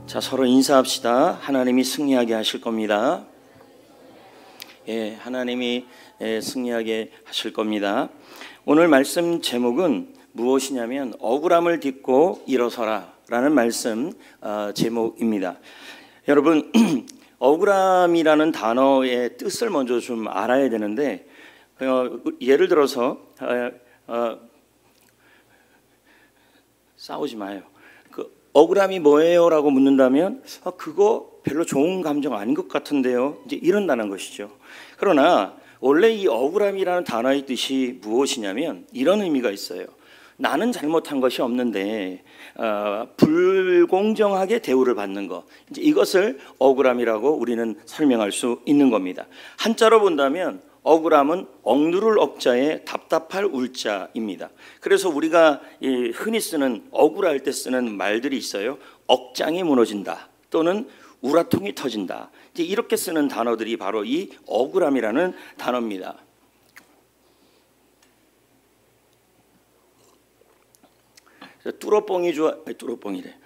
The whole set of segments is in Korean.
자, 서로 인사합시다. 하나님이 승리하게 하실 겁니다. 예, 하나님이 승리하게 하실 겁니다. 오늘 말씀 제목은 무엇이냐면 억울함을 딛고 일어서라 라는 말씀 제목입니다. 여러분, 억울함이라는 단어의 뜻을 먼저 좀 알아야 되는데, 예를 들어서 싸우지 마요. 억울함이 뭐예요? 라고 묻는다면 그거 별로 좋은 감정 아닌 것 같은데요, 이제 이런다는 것이죠. 그러나 원래 이 억울함이라는 단어의 뜻이 무엇이냐면 이런 의미가 있어요. 나는 잘못한 것이 없는데 불공정하게 대우를 받는 것, 이제 이것을 억울함이라고 우리는 설명할 수 있는 겁니다. 한자로 본다면 억울함은 억누를 억자에 답답할 울자입니다. 그래서 우리가 흔히 쓰는 억울할 때 쓰는 말들이 있어요. 억장이 무너진다 또는 우라통이 터진다. 이제 이렇게 쓰는 단어들이 바로 이 억울함이라는 단어입니다. 뚜러뽕이 좋아, 뚜러뽕이래.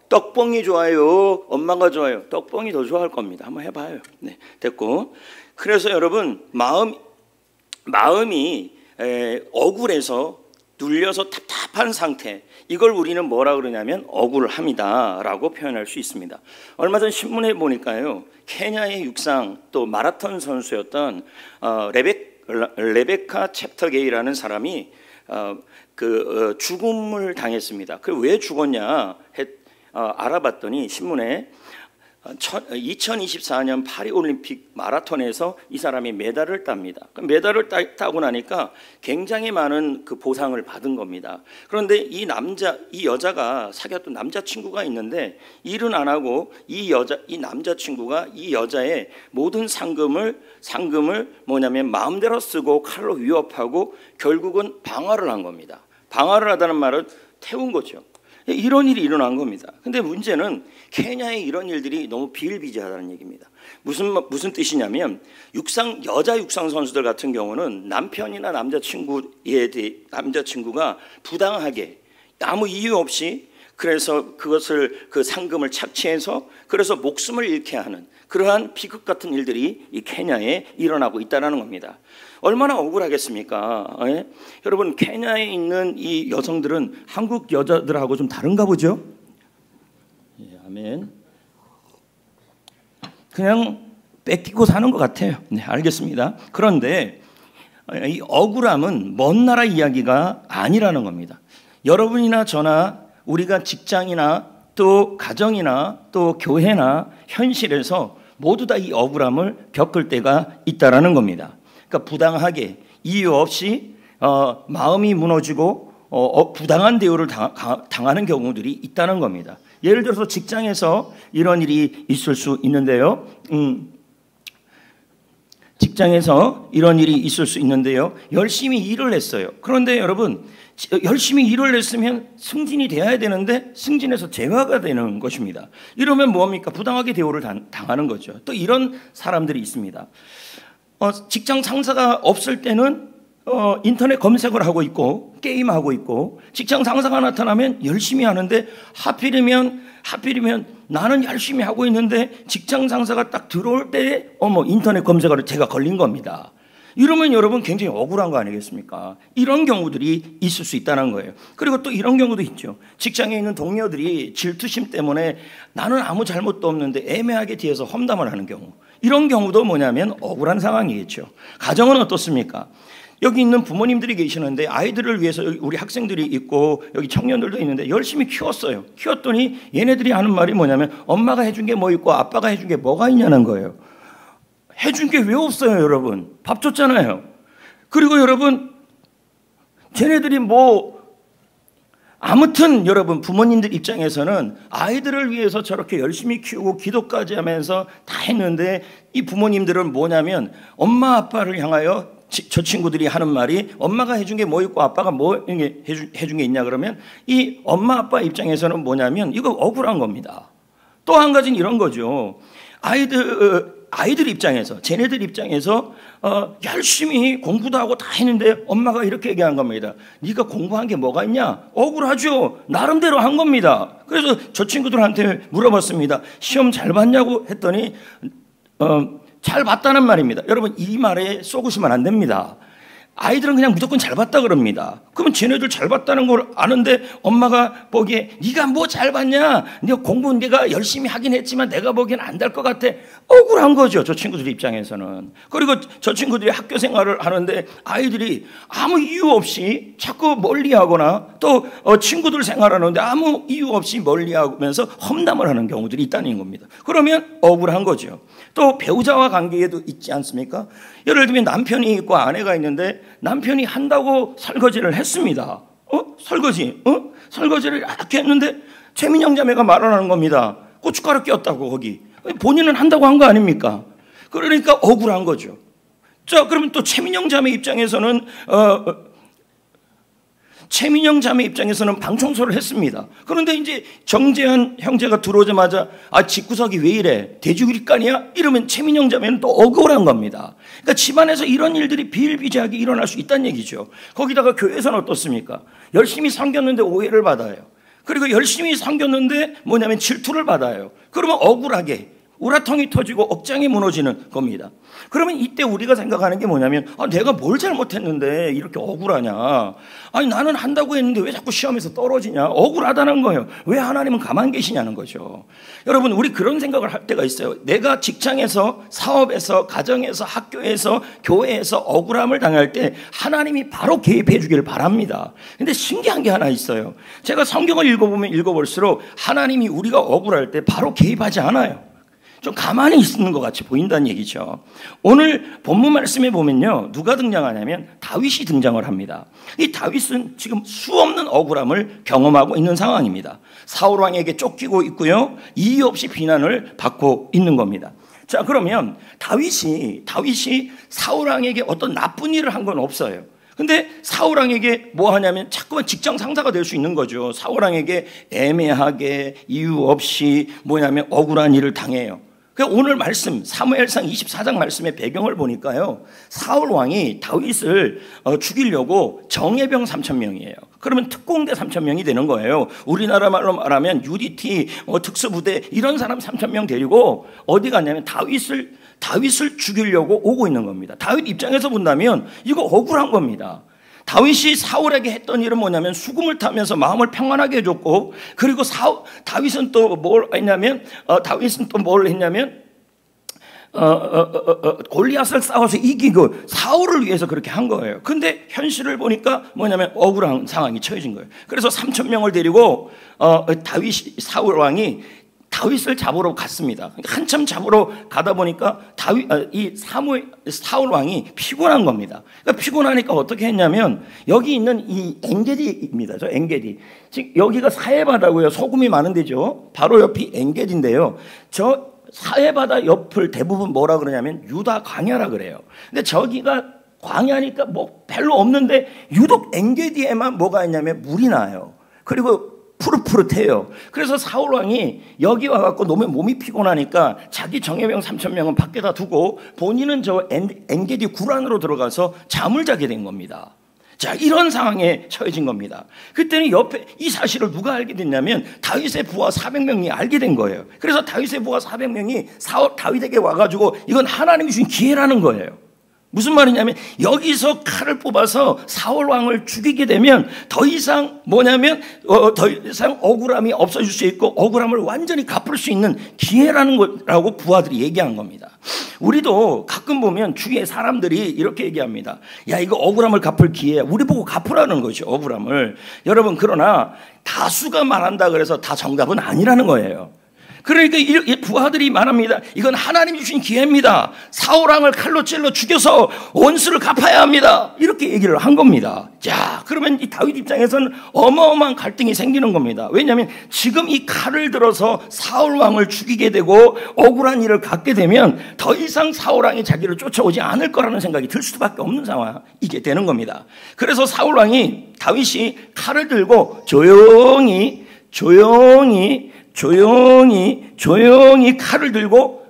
떡뽕이 좋아요? 엄마가 좋아요? 떡뽕이 더 좋아할 겁니다. 한번 해봐요. 네, 됐고. 그래서 여러분, 마음이 억울해서 눌려서 답답한 상태, 이걸 우리는 뭐라 그러냐면 억울함이다라고 표현할 수 있습니다. 얼마 전 신문에 보니까요, 케냐의 육상 또 마라톤 선수였던 레베카 챕터게이라는 사람이 죽음을 당했습니다. 그 왜 죽었냐 알아봤더니 신문에 2024년 파리올림픽 마라톤에서 이 사람이 메달을 땁니다. 메달을 따고 나니까 굉장히 많은 그 보상을 받은 겁니다. 그런데 이 여자가 사귀었던 남자친구가 있는데 일은 안 하고 이 남자친구가 이 여자의 모든 상금을 뭐냐면 마음대로 쓰고 칼로 위협하고 결국은 방화를 한 겁니다. 방화를 하다는 말은 태운 거죠. 이런 일이 일어난 겁니다. 근데 문제는 케냐의 이런 일들이 너무 비일비재하다는 얘기입니다. 무슨 뜻이냐면 여자 육상 선수들 같은 경우는 남편이나 남자친구가 부당하게 아무 이유 없이 그래서 그 상금을 착취해서 그래서 목숨을 잃게 하는 그러한 비극 같은 일들이 이 케냐에 일어나고 있다는 겁니다. 얼마나 억울하겠습니까? 여러분, 케냐에 있는 이 여성들은 한국 여자들하고 좀 다른가 보죠? 예, 아멘. 그냥 뺏기고 사는 것 같아요. 네, 알겠습니다. 그런데 이 억울함은 먼 나라 이야기가 아니라는 겁니다. 여러분이나 저나 우리가 직장이나 또 가정이나 또 교회나 현실에서 모두 다 이 억울함을 겪을 때가 있다라는 겁니다. 그러니까 부당하게 이유 없이 마음이 무너지고 부당한 대우를 당하는 경우들이 있다는 겁니다. 예를 들어서 직장에서 이런 일이 있을 수 있는데요. 열심히 일을 했어요. 그런데 여러분, 열심히 일을 했으면 승진이 돼야 되는데 승진해서 재화가 되는 것입니다. 이러면 뭐합니까? 부당하게 대우를 당하는 거죠. 또 이런 사람들이 있습니다. 직장 상사가 없을 때는 인터넷 검색을 하고 있고 게임하고 있고, 직장 상사가 나타나면 열심히 하는데 하필이면 나는 열심히 하고 있는데 직장 상사가 딱 들어올 때 인터넷 검색어를 제가 걸린 겁니다. 이러면 여러분 굉장히 억울한 거 아니겠습니까? 이런 경우들이 있을 수 있다는 거예요. 그리고 또 이런 경우도 있죠. 직장에 있는 동료들이 질투심 때문에 나는 아무 잘못도 없는데 애매하게 뒤에서 험담을 하는 경우, 이런 경우도 뭐냐면 억울한 상황이겠죠. 가정은 어떻습니까? 여기 있는 부모님들이 계시는데 아이들을 위해서 우리 학생들이 있고 여기 청년들도 있는데 열심히 키웠어요. 키웠더니 얘네들이 하는 말이 뭐냐면 엄마가 해준 게 뭐 있고 아빠가 해준 게 뭐가 있냐는 거예요. 해준 게 왜 없어요, 여러분? 밥 줬잖아요. 그리고 여러분, 쟤네들이 아무튼 여러분, 부모님들 입장에서는 아이들을 위해서 저렇게 열심히 키우고 기도까지 하면서 다 했는데 이 부모님들은 뭐냐면 엄마 아빠를 향하여 저 친구들이 하는 말이 엄마가 해준 게 뭐 있고 아빠가 뭐 해준 게 있냐 그러면 이 엄마 아빠 입장에서는 뭐냐면 이거 억울한 겁니다. 또 한 가지는 이런 거죠. 아이들 입장에서, 쟤네들 입장에서 열심히 공부도 하고 다 했는데 엄마가 이렇게 얘기한 겁니다. 네가 공부한 게 뭐가 있냐? 억울하죠. 나름대로 한 겁니다. 그래서 저 친구들한테 물어봤습니다. 시험 잘 봤냐고 했더니 잘 봤다는 말입니다. 여러분, 이 말에 쏘구시면 안 됩니다. 아이들은 그냥 무조건 잘 봤다 그럽니다. 그러면 쟤네들 잘 봤다는 걸 아는데 엄마가 보기에 네가 뭐 잘 봤냐? 네가 공부 네가 열심히 하긴 했지만 내가 보기엔 안 될 것 같아. 억울한 거죠, 저 친구들 입장에서는. 그리고 저 친구들이 학교 생활을 하는데 아이들이 아무 이유 없이 자꾸 멀리하거나 또 친구들 생활하는데 아무 이유 없이 멀리하면서 험담을 하는 경우들이 있다는 겁니다. 그러면 억울한 거죠. 또 배우자와 관계에도 있지 않습니까? 예를 들면 남편이 있고 아내가 있는데 남편이 한다고 설거지를 했습니다. 설거지를 이렇게 했는데 최민영 자매가 말을 하는 겁니다. 고춧가루 꼈다고 거기. 본인은 한다고 한 거 아닙니까? 그러니까 억울한 거죠. 자, 그러면 또 최민영 자매 입장에서는 방 청소를 했습니다. 그런데 이제 정재현 형제가 들어오자마자 집구석이 왜 이래? 돼지우리간이야? 이러면 최민영 자매는 또 억울한 겁니다. 그러니까 집안에서 이런 일들이 비일비재하게 일어날 수 있다는 얘기죠. 거기다가 교회에서는 어떻습니까? 열심히 섬겼는데 오해를 받아요. 그리고 열심히 섬겼는데 질투를 받아요. 그러면 억울하게 우라통이 터지고 억장이 무너지는 겁니다. 그러면 이때 우리가 생각하는 게 뭐냐면 내가 뭘 잘못했는데 이렇게 억울하냐. 나는 한다고 했는데 왜 자꾸 시험에서 떨어지냐. 억울하다는 거예요. 왜 하나님은 가만히 계시냐는 거죠. 여러분, 우리 그런 생각을 할 때가 있어요. 내가 직장에서, 사업에서, 가정에서, 학교에서, 교회에서 억울함을 당할 때 하나님이 바로 개입해 주기를 바랍니다. 근데 신기한 게 하나 있어요. 제가 성경을 읽어보면 읽어볼수록 하나님이 우리가 억울할 때 바로 개입하지 않아요. 좀 가만히 있는 것 같이 보인다는 얘기죠. 오늘 본문 말씀에 보면요, 누가 등장하냐면 다윗이 등장을 합니다. 이 다윗은 지금 수없는 억울함을 경험하고 있는 상황입니다. 사울 왕에게 쫓기고 있고요, 이유 없이 비난을 받고 있는 겁니다. 자, 그러면 다윗이 사울 왕에게 어떤 나쁜 일을 한 건 없어요. 근데 사울 왕에게 뭐 하냐면 자꾸만 직장 상사가 될 수 있는 거죠. 사울 왕에게 애매하게 이유 없이 억울한 일을 당해요. 오늘 말씀 사무엘상 24장 말씀의 배경을 보니까요, 사울 왕이 다윗을 죽이려고 정예병 3,000명이에요. 그러면 특공대 3,000명이 되는 거예요. 우리나라 말로 말하면 UDT 특수부대 이런 사람 3,000명 데리고 어디 갔냐면 다윗을 죽이려고 오고 있는 겁니다. 다윗 입장에서 본다면 이거 억울한 겁니다. 다윗이 사울에게 했던 일은 뭐냐면 수금을 타면서 마음을 평안하게 해줬고, 그리고 다윗은 또 뭘 했냐면 골리앗을 싸워서 이기고 사울을 위해서 그렇게 한 거예요. 근데 현실을 보니까 억울한 상황이 처해진 거예요. 그래서 3,000명을 데리고 사울 왕이 다윗을 잡으러 갔습니다. 한참 잡으러 가다 보니까 사울 왕이 피곤한 겁니다. 그러니까 피곤하니까 어떻게 했냐면 여기 있는 이 엔게디입니다. 저 엔게디. 즉 여기가 사해바다고요. 소금이 많은 데죠. 바로 옆이 엔게디인데요. 저 사해바다 옆을 대부분 뭐라 그러냐면 유다 광야라 그래요. 근데 저기가 광야니까 뭐 별로 없는데 유독 엔게디에만 뭐가 있냐면 물이 나요. 그리고 푸릇푸릇해요. 그래서 사울 왕이 여기 와갖고 너무 몸이 피곤하니까 자기 정예병 3,000명은 밖에다 두고 본인은 저 엔게디 굴 안으로 들어가서 잠을 자게 된 겁니다. 자, 이런 상황에 처해진 겁니다. 그때는 옆에 이 사실을 누가 알게 됐냐면 다윗의 부하 400명이 알게 된 거예요. 그래서 다윗의 부하 400명이 다윗에게 와가지고 이건 하나님이 주신 기회라는 거예요. 무슨 말이냐면 여기서 칼을 뽑아서 사울 왕을 죽이게 되면 더 이상 억울함이 없어질 수 있고 억울함을 완전히 갚을 수 있는 기회라는 거라고 부하들이 얘기한 겁니다. 우리도 가끔 보면 주위에 사람들이 이렇게 얘기합니다. 야, 이거 억울함을 갚을 기회야. 우리 보고 갚으라는 거죠, 억울함을. 여러분, 그러나 다수가 말한다 그래서 다 정답은 아니라는 거예요. 그러니까 이 부하들이 말합니다. 이건 하나님이 주신 기회입니다. 사울 왕을 칼로 찔러 죽여서 원수를 갚아야 합니다. 이렇게 얘기를 한 겁니다. 자, 그러면 이 다윗 입장에서는 어마어마한 갈등이 생기는 겁니다. 왜냐하면 지금 이 칼을 들어서 사울 왕을 죽이게 되고 억울한 일을 갖게 되면 더 이상 사울 왕이 자기를 쫓아오지 않을 거라는 생각이 들 수밖에 없는 상황이게 되는 겁니다. 그래서 사울 왕이 다윗이 칼을 들고 조용히 칼을 들고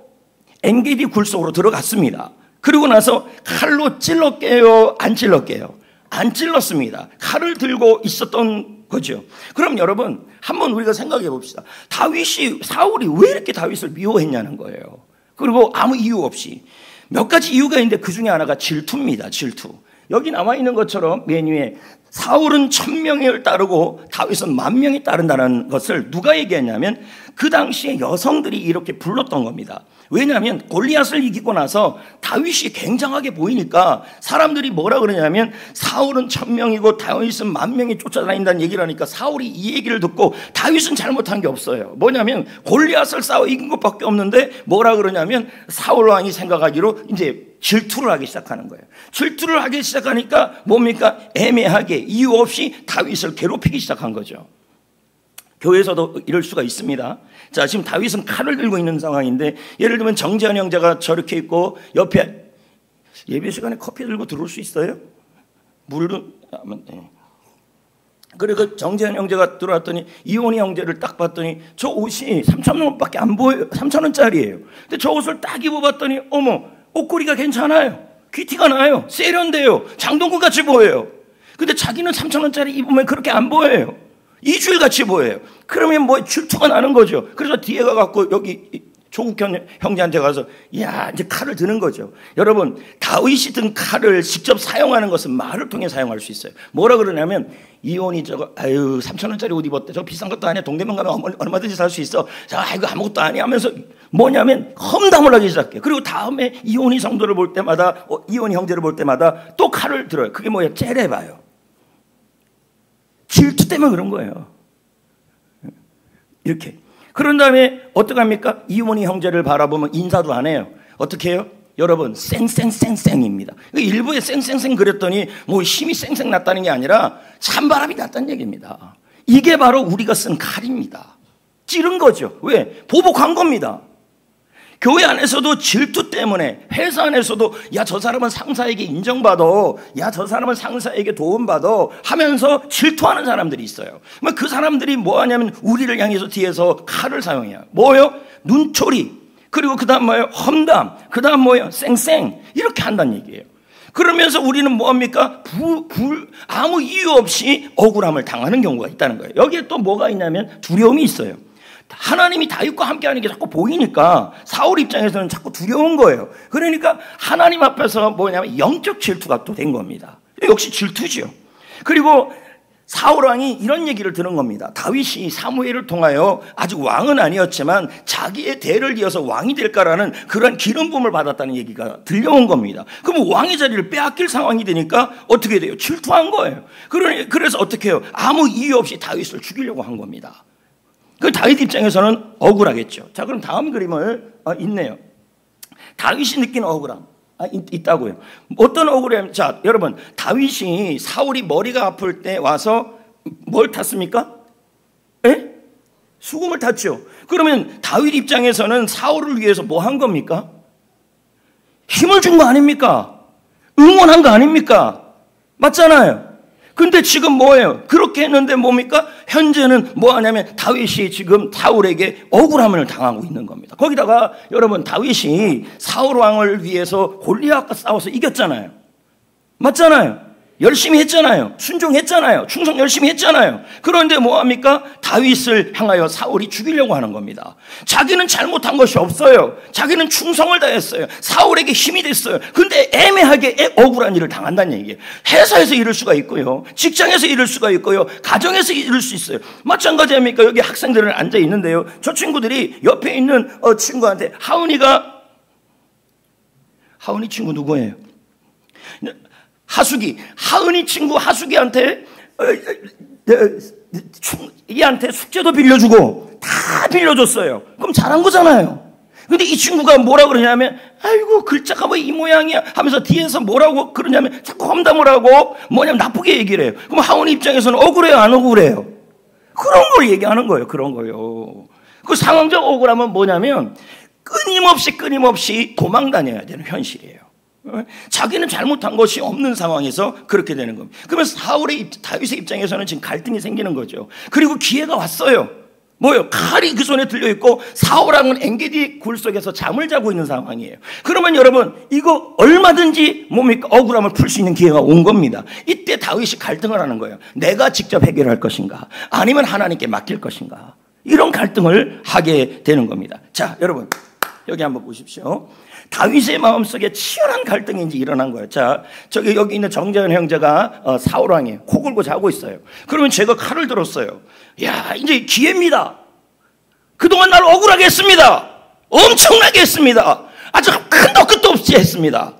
엔게디 굴 속으로 들어갔습니다. 그리고 나서 칼로 찔렀게요? 안 찔렀게요? 안 찔렀습니다. 칼을 들고 있었던 거죠. 그럼 여러분 한번 우리가 생각해 봅시다. 사울이 왜 이렇게 다윗을 미워했냐는 거예요. 그리고 아무 이유 없이 몇 가지 이유가 있는데 그 중에 하나가 질투입니다. 질투. 여기 나와 있는 것처럼 맨 위에 사울은 1000명을 따르고 다윗은 10,000명이 따른다는 것을 누가 얘기했냐면 그 당시에 여성들이 이렇게 불렀던 겁니다. 왜냐하면 골리앗을 이기고 나서 다윗이 굉장하게 보이니까 사람들이 뭐라 그러냐면 사울은 1000명이고 다윗은 10,000명이 쫓아다닌다는 얘기를 하니까 사울이 이 얘기를 듣고 다윗은 잘못한 게 없어요. 뭐냐면 골리앗을 싸워 이긴 것밖에 없는데 뭐라 그러냐면 사울 왕이 생각하기로 이제 질투를 하기 시작하는 거예요. 질투를 하기 시작하니까 뭡니까? 애매하게 이유 없이 다윗을 괴롭히기 시작한 거죠. 교회에서도 이럴 수가 있습니다. 자, 지금 다윗은 칼을 들고 있는 상황인데 예를 들면 정재현 형제가 저렇게 있고 옆에 예배 시간에 커피 들고 들어올 수 있어요? 물은 그리고 정재현 형제가 들어왔더니 이온희 형제를 딱 봤더니 저 옷이 3,000원밖에 안 보여요. 3,000원짜리예요. 근데 저 옷을 딱 입어봤더니 어머 옷걸이가 괜찮아요. 귀티가 나요. 세련돼요. 장동건 같이 보여요. 근데 자기는 3,000원짜리 입으면 그렇게 안 보여요. 이주일 같이 보여요. 그러면 뭐 질투가 나는 거죠. 그래서 뒤에 가갖고 여기 조국 형제한테 가서 야 이제 칼을 드는 거죠. 여러분 다윗이 든 칼을 직접 사용하는 것은 말을 통해 사용할 수 있어요. 뭐라 그러냐면 이혼이 저거 아유 3,000원짜리 옷 입었대. 저 비싼 것도 아니야. 동대문 가면 얼마든지 살 수 있어. 자 이거 아무것도 아니야 하면서 뭐냐면 험담을 하기 시작해요. 그리고 다음에 이혼이 성도를 볼 때마다 이혼이 형제를 볼 때마다 또 칼을 들어요. 그게 뭐예요? 째려봐요. 질투 때문에 그런 거예요. 이렇게. 그런 다음에 어떡합니까? 이혼이 형제를 바라보면 인사도 안 해요. 어떻게 해요? 여러분 쌩쌩쌩쌩입니다. 일부에 쌩쌩쌩 그랬더니 뭐 힘이 쌩쌩 났다는 게 아니라 찬바람이 났다는 얘기입니다. 이게 바로 우리가 쓴 칼입니다. 찌른 거죠. 왜? 보복한 겁니다. 교회 안에서도 질투 때문에 회사 안에서도 야 저 사람은 상사에게 인정받아, 야 저 사람은 상사에게 도움받아 하면서 질투하는 사람들이 있어요. 그 사람들이 뭐 하냐면 우리를 향해서 뒤에서 칼을 사용해요. 뭐요? 눈초리. 그리고 그 다음 뭐예요? 험담. 그 다음 뭐예요? 쌩쌩. 이렇게 한다는 얘기예요. 그러면서 우리는 뭐합니까? 아무 이유 없이 억울함을 당하는 경우가 있다는 거예요. 여기에 또 뭐가 있냐면 두려움이 있어요. 하나님이 다윗과 함께하는 게 자꾸 보이니까 사울 입장에서는 자꾸 두려운 거예요. 그러니까 하나님 앞에서 뭐냐면 영적 질투가 또 된 겁니다. 역시 질투죠. 그리고 사울 왕이 이런 얘기를 들은 겁니다. 다윗이 사무엘을 통하여 아직 왕은 아니었지만 자기의 대를 이어서 왕이 될까라는 그런 기름 부음을 받았다는 얘기가 들려온 겁니다. 그럼 왕의 자리를 빼앗길 상황이 되니까 어떻게 돼요? 질투한 거예요. 그래서 어떻게 해요? 아무 이유 없이 다윗을 죽이려고 한 겁니다. 그 다윗 입장에서는 억울하겠죠. 자, 그럼 다음 그림을 있네요. 다윗이 느낀 억울함 있다고요. 어떤 억울함? 자, 여러분 다윗이 사울이 머리가 아플 때 와서 뭘 탔습니까? 에? 수금을 탔죠. 그러면 다윗 입장에서는 사울을 위해서 뭐 한 겁니까? 힘을 준 거 아닙니까? 응원한 거 아닙니까? 맞잖아요. 근데 지금 뭐예요? 그렇게 했는데 뭡니까? 현재는 뭐 하냐면 다윗이 지금 사울에게 억울함을 당하고 있는 겁니다. 거기다가 여러분 다윗이 사울 왕을 위해서 골리앗과 싸워서 이겼잖아요. 맞잖아요. 열심히 했잖아요. 순종했잖아요. 충성 열심히 했잖아요. 그런데 뭐합니까? 다윗을 향하여 사울이 죽이려고 하는 겁니다. 자기는 잘못한 것이 없어요. 자기는 충성을 다했어요. 사울에게 힘이 됐어요. 근데 애매하게 억울한 일을 당한다는 얘기예요. 회사에서 이럴 수가 있고요. 직장에서 이럴 수가 있고요. 가정에서 이럴 수 있어요. 마찬가지 아닙니까? 여기 학생들은 앉아 있는데요. 저 친구들이 옆에 있는 친구한테 하은이 친구 누구예요? 하은이 친구 하숙이한테 이한테 숙제도 빌려주고 다 빌려줬어요. 그럼 잘한 거잖아요. 근데 이 친구가 뭐라 그러냐면 아이고 글자가 왜 이 모양이야 하면서 뒤에서 뭐라고 그러냐면 자꾸 험담을 하고 뭐냐면 나쁘게 얘기를 해요. 그럼 하은이 입장에서는 억울해요 안 억울해요? 그런 걸 얘기하는 거예요. 그런 거요. 그 상황적 억울함은 뭐냐면 끊임없이 도망 다녀야 되는 현실이에요. 자기는 잘못한 것이 없는 상황에서 그렇게 되는 겁니다. 그러면 다윗의 입장에서는 지금 갈등이 생기는 거죠. 그리고 기회가 왔어요. 뭐요? 칼이 그 손에 들려있고 사울왕은 엔게디 굴 속에서 잠을 자고 있는 상황이에요. 그러면 여러분 이거 얼마든지 뭡니까? 억울함을 풀 수 있는 기회가 온 겁니다. 이때 다윗이 갈등을 하는 거예요. 내가 직접 해결할 것인가 아니면 하나님께 맡길 것인가, 이런 갈등을 하게 되는 겁니다. 자, 여러분 여기 한번 보십시오. 다윗의 마음속에 치열한 갈등이 이제 일어난 거예요. 자, 여기 있는 정재현 형제가 사울왕이에요. 코 골고 자고 있어요. 그러면 제가 칼을 들었어요. 야, 이제 기회입니다. 그동안 날 억울하게 했습니다. 엄청나게 했습니다. 아주 큰도 끝도 없이 했습니다.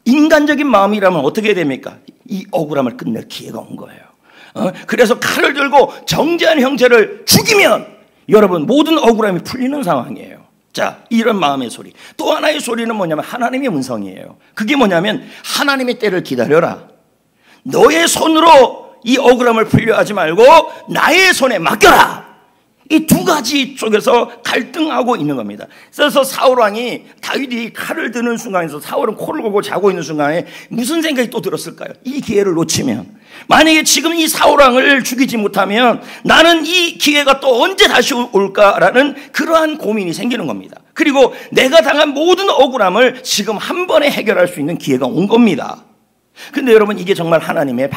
인간적인 마음이라면 어떻게 됩니까? 이 억울함을 끝낼 기회가 온 거예요. 그래서 칼을 들고 정재현 형제를 죽이면 여러분 모든 억울함이 풀리는 상황이에요. 자, 이런 마음의 소리. 또 하나의 소리는 뭐냐면 하나님의 음성이에요. 그게 뭐냐면 하나님의 때를 기다려라. 너의 손으로 이 억울함을 풀려 하지 말고 나의 손에 맡겨라. 이 두 가지 쪽에서 갈등하고 있는 겁니다. 그래서 사울왕이 다윗이 칼을 드는 순간에서 사울은 코를 골고 자고 있는 순간에 무슨 생각이 또 들었을까요? 이 기회를 놓치면, 만약에 지금 이 사울왕을 죽이지 못하면 나는 이 기회가 또 언제 다시 올까라는 그러한 고민이 생기는 겁니다. 그리고 내가 당한 모든 억울함을 지금 한 번에 해결할 수 있는 기회가 온 겁니다. 근데 여러분 이게 정말 하나님의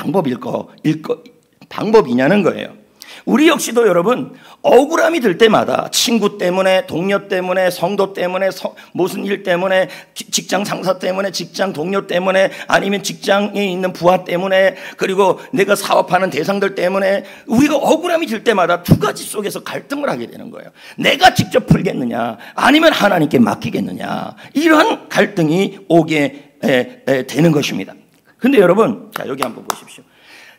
방법이냐는 거예요. 우리 역시도 여러분 억울함이 들 때마다 친구 때문에, 동료 때문에, 성도 때문에, 무슨 일 때문에, 직장 상사 때문에, 직장 동료 때문에, 아니면 직장에 있는 부하 때문에, 그리고 내가 사업하는 대상들 때문에 우리가 억울함이 들 때마다 두 가지 속에서 갈등을 하게 되는 거예요. 내가 직접 풀겠느냐 아니면 하나님께 맡기겠느냐, 이러한 갈등이 오게 되는 것입니다. 근데 여러분, 자, 여기 한번 보십시오.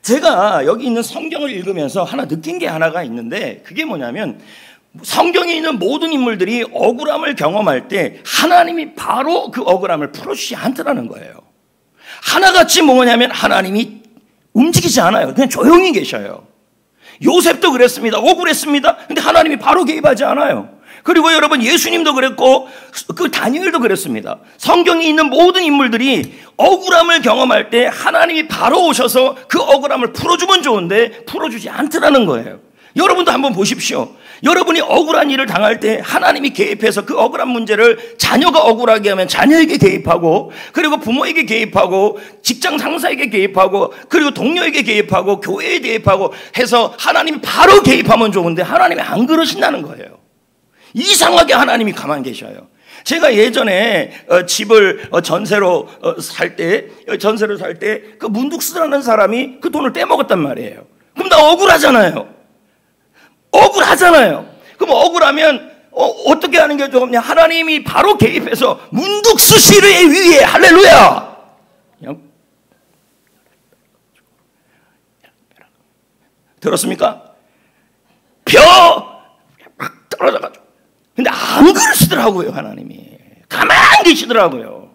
제가 여기 있는 성경을 읽으면서 하나 느낀 게 하나가 있는데, 그게 뭐냐면 성경에 있는 모든 인물들이 억울함을 경험할 때 하나님이 바로 그 억울함을 풀어주지 않더라는 거예요. 하나같이 뭐냐면 하나님이 움직이지 않아요. 그냥 조용히 계셔요. 요셉도 그랬습니다. 억울했습니다. 근데 하나님이 바로 개입하지 않아요. 그리고 여러분 예수님도 그랬고 그 다니엘도 그랬습니다. 성경에 있는 모든 인물들이 억울함을 경험할 때 하나님이 바로 오셔서 그 억울함을 풀어주면 좋은데 풀어주지 않더라는 거예요. 여러분도 한번 보십시오. 여러분이 억울한 일을 당할 때 하나님이 개입해서 그 억울한 문제를, 자녀가 억울하게 하면 자녀에게 개입하고, 그리고 부모에게 개입하고, 직장 상사에게 개입하고, 그리고 동료에게 개입하고, 교회에 개입하고 해서 하나님이 바로 개입하면 좋은데 하나님이 안 그러신다는 거예요. 이상하게 하나님이 가만히 계셔요. 제가 예전에 집을 전세로 살 때 그 문득스라는 사람이 그 돈을 떼먹었단 말이에요. 그럼 나 억울하잖아요. 그럼 억울하면 어떻게 하는 게 좋겠냐? 하나님이 바로 개입해서 문득스시르의 위에, 할렐루야, 들었습니까? 막 떨어져가지고. 근데 안 그러시더라고요. 하나님이 가만히 계시더라고요.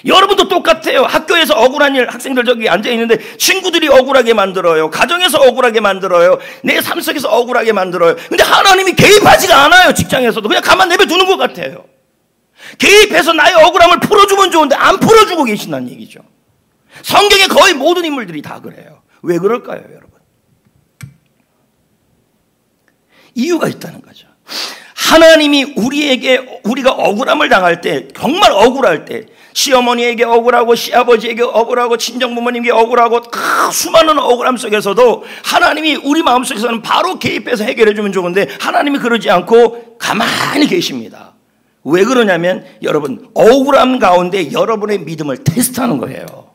여러분도 똑같아요. 학교에서 억울한 일, 학생들 저기 앉아있는데 친구들이 억울하게 만들어요. 가정에서 억울하게 만들어요. 내 삶 속에서 억울하게 만들어요. 근데 하나님이 개입하지가 않아요. 직장에서도 그냥 가만 내버려두는 것 같아요. 개입해서 나의 억울함을 풀어주면 좋은데 안 풀어주고 계신다는 얘기죠. 성경의 거의 모든 인물들이 다 그래요. 왜 그럴까요, 여러분? 이유가 있다는 거죠. 하나님이 우리가 억울함을 당할 때, 정말 억울할 때, 시어머니에게 억울하고, 시아버지에게 억울하고, 친정부모님에게 억울하고, 수많은 억울함 속에서도 하나님이 우리 마음속에서는 바로 개입해서 해결해주면 좋은데 하나님이 그러지 않고 가만히 계십니다. 왜 그러냐면 여러분, 억울함 가운데 여러분의 믿음을 테스트하는 거예요.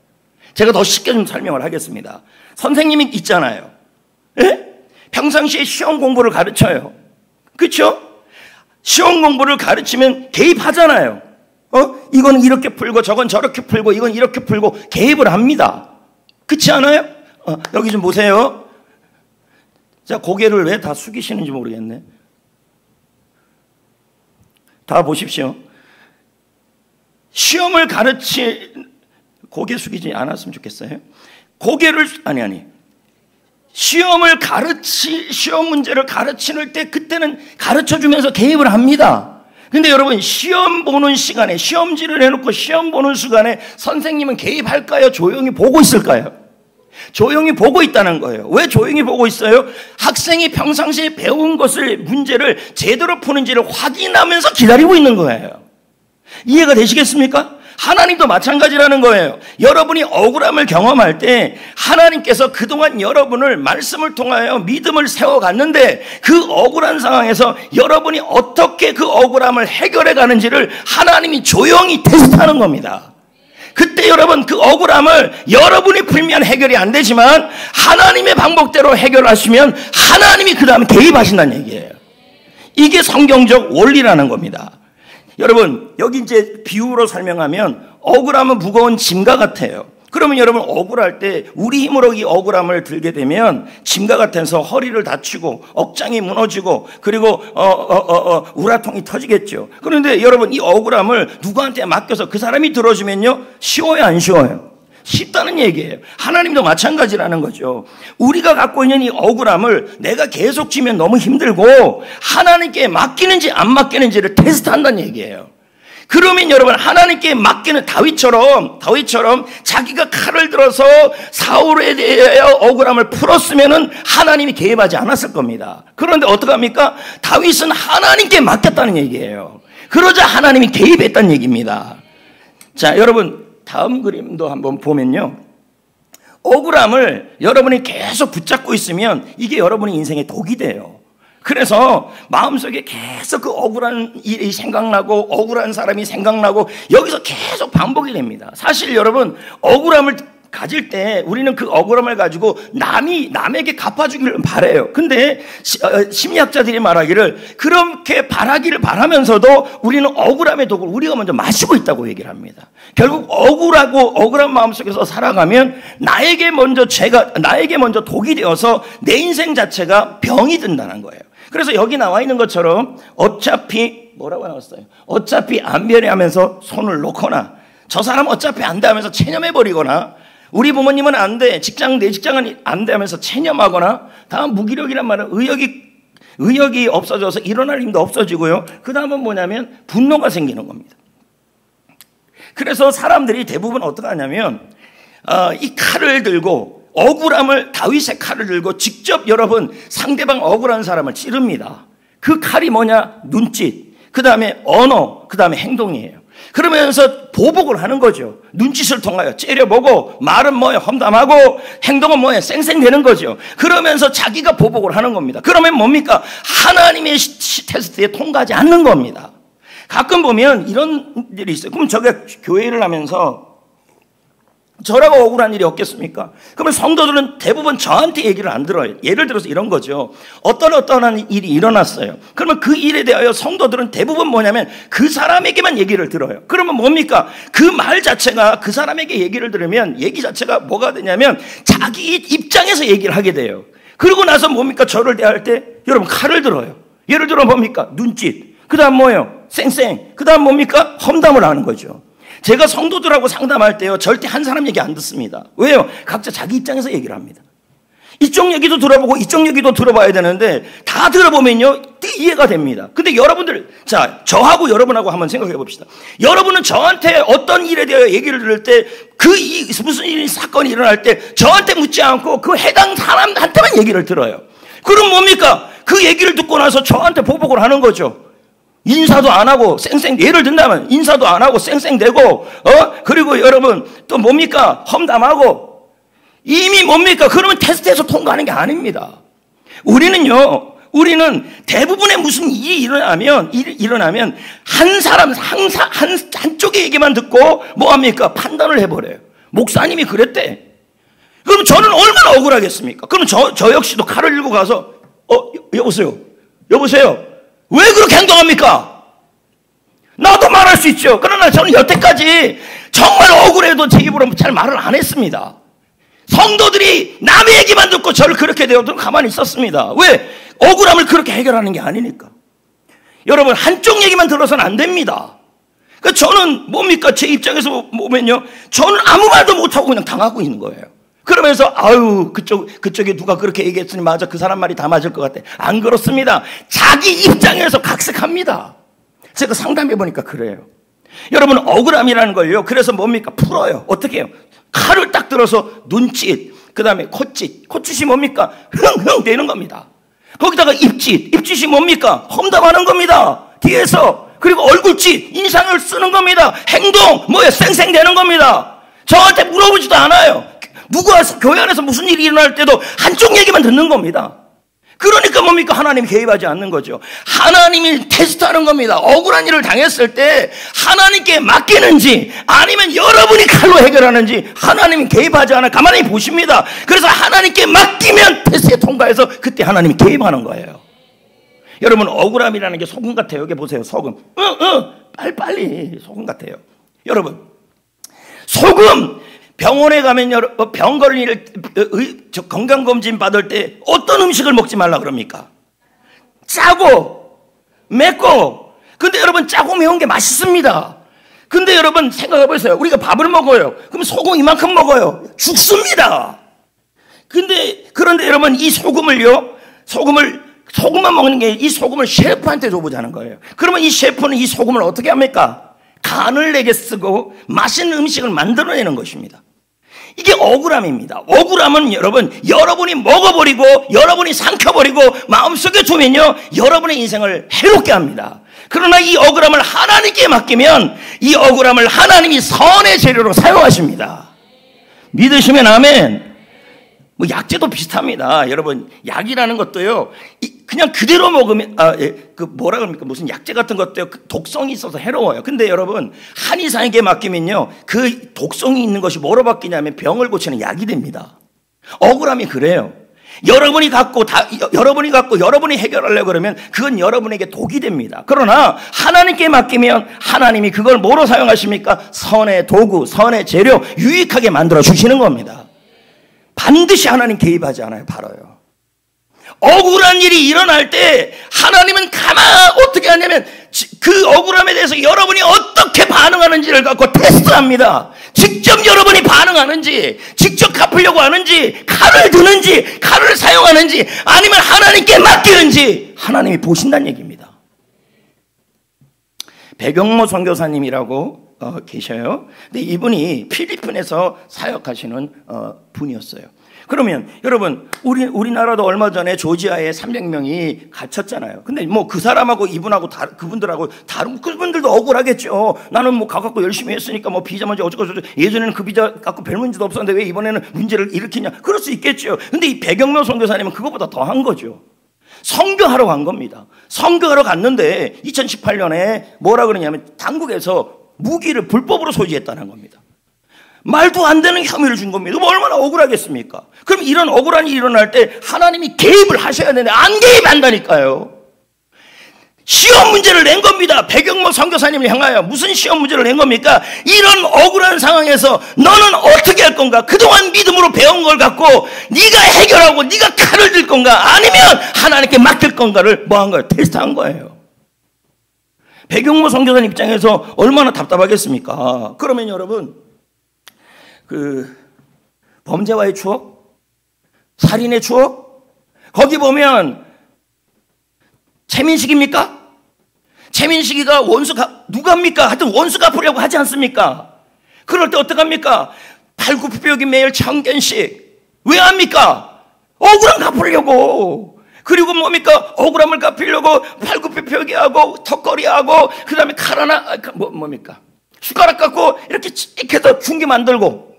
제가 더 쉽게 좀 설명을 하겠습니다. 선생님이 있잖아요. 예? 평상시에 시험 공부를 가르쳐요. 그렇죠? 시험 공부를 가르치면 개입하잖아요. 이건 이렇게 풀고 저건 저렇게 풀고 이건 이렇게 풀고 개입을 합니다. 그렇지 않아요? 여기 좀 보세요. 자, 고개를 왜 다 숙이시는지 모르겠네. 다 보십시오. 시험을 고개 숙이지 않았으면 좋겠어요. 시험 문제를 가르치는 때 그때는 가르쳐주면서 개입을 합니다. 근데 여러분, 시험 보는 시간에, 시험지를 해놓고 시험 보는 시간에 선생님은 개입할까요? 조용히 보고 있을까요? 조용히 보고 있다는 거예요. 왜 조용히 보고 있어요? 학생이 평상시에 배운 것을, 문제를 제대로 푸는지를 확인하면서 기다리고 있는 거예요. 이해가 되시겠습니까? 하나님도 마찬가지라는 거예요. 여러분이 억울함을 경험할 때 하나님께서 그동안 여러분을 말씀을 통하여 믿음을 세워갔는데 그 억울한 상황에서 여러분이 어떻게 그 억울함을 해결해 가는지를 하나님이 조용히 테스트하는 겁니다. 그때 여러분 그 억울함을 여러분이 풀면 해결이 안 되지만 하나님의 방법대로 해결하시면 하나님이 그 다음에 개입하신다는 얘기예요. 이게 성경적 원리라는 겁니다. 여러분 여기 이제 비유로 설명하면 억울함은 무거운 짐과 같아요. 그러면 여러분 억울할 때 우리 힘으로 이 억울함을 들게 되면 짐과 같아서 허리를 다치고 억장이 무너지고 그리고 우라통이 터지겠죠. 그런데 여러분 이 억울함을 누구한테 맡겨서 그 사람이 들어주면요 쉬워요 안 쉬워요? 쉽다는 얘기예요. 하나님도 마찬가지라는 거죠. 우리가 갖고 있는 이 억울함을 내가 계속 지면 너무 힘들고 하나님께 맡기는지 안 맡기는지를 테스트한다는 얘기예요. 그러면 여러분 하나님께 맡기는 다윗처럼 자기가 칼을 들어서 사울에 대하여 억울함을 풀었으면은 하나님이 개입하지 않았을 겁니다. 그런데 어떡합니까? 다윗은 하나님께 맡겼다는 얘기예요. 그러자 하나님이 개입했다는 얘기입니다. 자, 여러분 다음 그림도 한번 보면요. 억울함을 여러분이 계속 붙잡고 있으면 이게 여러분의 인생의 독이 돼요. 그래서 마음속에 계속 그 억울한 일이 생각나고 억울한 사람이 생각나고 여기서 계속 반복이 됩니다. 사실 여러분 억울함을 가질 때 우리는 그 억울함을 가지고 남에게 갚아주기를 바라요. 근데 심리학자들이 말하기를 그렇게 바라기를 바라면서도 우리는 억울함의 독을 우리가 먼저 마시고 있다고 얘기를 합니다. 결국 억울한 마음속에서 살아가면 나에게 먼저 독이 되어서 내 인생 자체가 병이 든다는 거예요. 그래서 여기 나와 있는 것처럼 어차피 뭐라고 나왔어요? 어차피 안 변해하면서 손을 놓거나 저 사람 어차피 안 돼 하면서 체념해버리거나 우리 부모님은 안 돼, 내 직장은 안 돼 하면서 체념하거나 다음 무기력이란 말은 의욕이 없어져서 일어날 힘도 없어지고요. 그 다음은 뭐냐면 분노가 생기는 겁니다. 그래서 사람들이 대부분 어떻게 하냐면 이 칼을 들고 다윗의 칼을 들고 직접 여러분 상대방 억울한 사람을 찌릅니다. 그 칼이 뭐냐? 눈짓, 그 다음에 언어, 그 다음에 행동이에요. 그러면서 보복을 하는 거죠. 눈짓을 통하여 째려보고 말은 뭐예요? 험담하고 행동은 뭐예요? 쌩쌩대는 거죠. 그러면서 자기가 보복을 하는 겁니다. 그러면 뭡니까? 하나님의 테스트에 통과하지 않는 겁니다. 가끔 보면 이런 일이 있어요. 그럼 제가 교회를 하면서 저라고 억울한 일이 없겠습니까? 그러면 성도들은 대부분 저한테 얘기를 안 들어요. 예를 들어서 이런 거죠. 어떠한 일이 일어났어요. 그러면 그 일에 대하여 성도들은 대부분 뭐냐면 그 사람에게만 얘기를 들어요. 그러면 뭡니까? 그 말 자체가 그 사람에게 얘기를 들으면 얘기 자체가 뭐가 되냐면 자기 입장에서 얘기를 하게 돼요. 그러고 나서 뭡니까? 저를 대할 때 여러분 칼을 들어요. 예를 들어 뭡니까? 눈짓. 그 다음 뭐예요? 쌩쌩. 그 다음 뭡니까? 험담을 하는 거죠. 제가 성도들하고 상담할 때요 절대 한 사람 얘기 안 듣습니다. 왜요? 각자 자기 입장에서 얘기를 합니다. 이쪽 얘기도 들어보고 이쪽 얘기도 들어봐야 되는데 다 들어보면요 이해가 됩니다. 근데 여러분들 저하고 여러분하고 한번 생각해 봅시다. 여러분은 저한테 어떤 일에 대해 얘기를 들을 때 무슨 사건이 일어날 때 저한테 묻지 않고 그 해당 사람한테만 얘기를 들어요. 그럼 뭡니까? 그 얘기를 듣고 나서 저한테 보복을 하는 거죠. 인사도 안 하고 예를 든다면 인사도 안 하고 쌩쌩대고 그리고 여러분 또 뭡니까? 험담하고 이미 뭡니까? 그러면 테스트에서 통과하는 게 아닙니다. 우리는 대부분의 무슨 일이 일어나면 한쪽의 얘기만 듣고 뭐합니까? 판단을 해버려요. 목사님이 그랬대. 그럼 저는 얼마나 억울하겠습니까? 그럼 저 역시도 칼을 들고 가서 여보세요. 왜 그렇게 행동합니까? 나도 말할 수 있죠. 그러나 저는 여태까지 정말 억울해도 제 입으로 잘 말을 안 했습니다. 성도들이 남의 얘기만 듣고 저를 그렇게 대하도록 가만히 있었습니다. 왜? 억울함을 그렇게 해결하는 게 아니니까. 여러분 한쪽 얘기만 들어서는 안 됩니다. 그러니까 저는 뭡니까? 제 입장에서 보면요 저는 아무 말도 못하고 그냥 당하고 있는 거예요. 그러면서 그쪽에 누가 그렇게 얘기했으니 맞아 그 사람 말이 다 맞을 것 같아. 안 그렇습니다. 자기 입장에서 각색합니다. 제가 상담해 보니까 그래요. 여러분 억울함이라는 걸요 그래서 뭡니까? 풀어요. 어떻게 해요? 칼을 딱 들어서 눈짓 그 다음에 콧짓. 콧짓이 뭡니까? 흥흥 대는 겁니다. 거기다가 입짓이 뭡니까? 험담하는 겁니다. 뒤에서. 그리고 얼굴짓, 인상을 쓰는 겁니다. 행동, 뭐예요? 쌩쌩대는 겁니다. 저한테 물어보지도 않아요. 누가 교회 안에서 무슨 일이 일어날 때도 한쪽 얘기만 듣는 겁니다. 그러니까 뭡니까? 하나님이 개입하지 않는 거죠. 하나님이 테스트하는 겁니다. 억울한 일을 당했을 때 하나님께 맡기는지 아니면 여러분이 칼로 해결하는지 하나님이 개입하지 않아 가만히 보십니다. 그래서 하나님께 맡기면 테스트에 통과해서 그때 하나님이 개입하는 거예요. 여러분, 억울함이라는 게 소금 같아요. 여기 보세요. 소금. 빨리 소금 같아요. 여러분, 소금 병원에 가면 병 걸린 건강검진 받을 때 어떤 음식을 먹지 말라 그럽니까? 짜고 맵고. 근데 여러분, 짜고 매운 게 맛있습니다. 근데 여러분 생각해 보세요. 우리가 밥을 먹어요. 그럼 소금 이만큼 먹어요. 죽습니다. 그런데 여러분, 이 소금만 먹는 게 이 소금을 셰프한테 줘보자는 거예요. 그러면 이 셰프는 이 소금을 어떻게 합니까? 간을 내게 쓰고 맛있는 음식을 만들어내는 것입니다. 이게 억울함입니다. 억울함은 여러분이 먹어버리고 여러분이 삼켜버리고 마음속에 두면요, 여러분의 인생을 해롭게 합니다. 그러나 이 억울함을 하나님께 맡기면 이 억울함을 하나님이 선의 재료로 사용하십니다. 믿으시면 아멘. 뭐 약재도 비슷합니다. 여러분, 약이라는 것도요, 그냥 그대로 먹으면 뭐라 그럽니까? 무슨 약재 같은 것도요, 독성이 있어서 해로워요. 근데 여러분, 한의사에게 맡기면요, 그 독성이 있는 것이 뭐로 바뀌냐면 병을 고치는 약이 됩니다. 억울함이 그래요. 여러분이 갖고 여러분이 해결하려고 그러면 그건 여러분에게 독이 됩니다. 그러나 하나님께 맡기면 하나님이 그걸 뭐로 사용하십니까? 선의 도구, 선의 재료, 유익하게 만들어 주시는 겁니다. 반드시 하나님 개입하지 않아요. 바로요. 억울한 일이 일어날 때 하나님은 어떻게 하냐면 그 억울함에 대해서 여러분이 어떻게 반응하는지를 갖고 테스트합니다. 직접 여러분이 반응하는지, 직접 갚으려고 하는지, 칼을 드는지, 칼을 사용하는지, 아니면 하나님께 맡기는지 하나님이 보신다는 얘기입니다. 배경모 선교사님이라고 계셔요. 근데 이분이 필리핀에서 사역하시는 분이었어요. 그러면 여러분, 우리나라도 얼마 전에 조지아에 300명이 갇혔잖아요. 근데 뭐 그 사람하고 이분하고 그분들하고 다른 그분들도 억울하겠죠. 나는 뭐 가갖고 열심히 했으니까 뭐 비자 문제 어쩌고 예전에는 그 비자 갖고 별 문제도 없었는데 왜 이번에는 문제를 일으키냐. 그럴 수 있겠죠. 근데 이 배경묘 선교사님은 그것보다 더 한 거죠. 선교하러 간 겁니다. 선교하러 갔는데 2018년에 뭐라 그러냐면 당국에서 무기를 불법으로 소지했다는 겁니다. 말도 안 되는 혐의를 준 겁니다. 뭐 얼마나 억울하겠습니까? 그럼 이런 억울한 일이 일어날 때 하나님이 개입을 하셔야 되는데 안 개입한다니까요. 시험 문제를 낸 겁니다. 배경모 선교사님을 향하여 무슨 시험 문제를 낸 겁니까? 이런 억울한 상황에서 너는 어떻게 할 건가? 그동안 믿음으로 배운 걸 갖고 네가 해결하고 네가 칼을 들 건가? 아니면 하나님께 맡길 건가를 뭐 한 거예요? 테스트한 거예요. 배경모 선교사님 입장에서 얼마나 답답하겠습니까? 그러면 여러분, 범죄와의 추억, 살인의 추억, 거기 보면 최민식입니까? 최민식이가 누가 합니까? 하여튼 원수 갚으려고 하지 않습니까? 그럴 때 어떡합니까? 팔굽혀펴기 매일 1000개씩. 왜 합니까? 억울함 갚으려고. 그리고 뭡니까? 억울함을 갚으려고 팔굽혀펴기하고 턱걸이하고 그 다음에 칼 하나, 뭡니까? 숟가락 갖고 이렇게 해서 중기 만들고.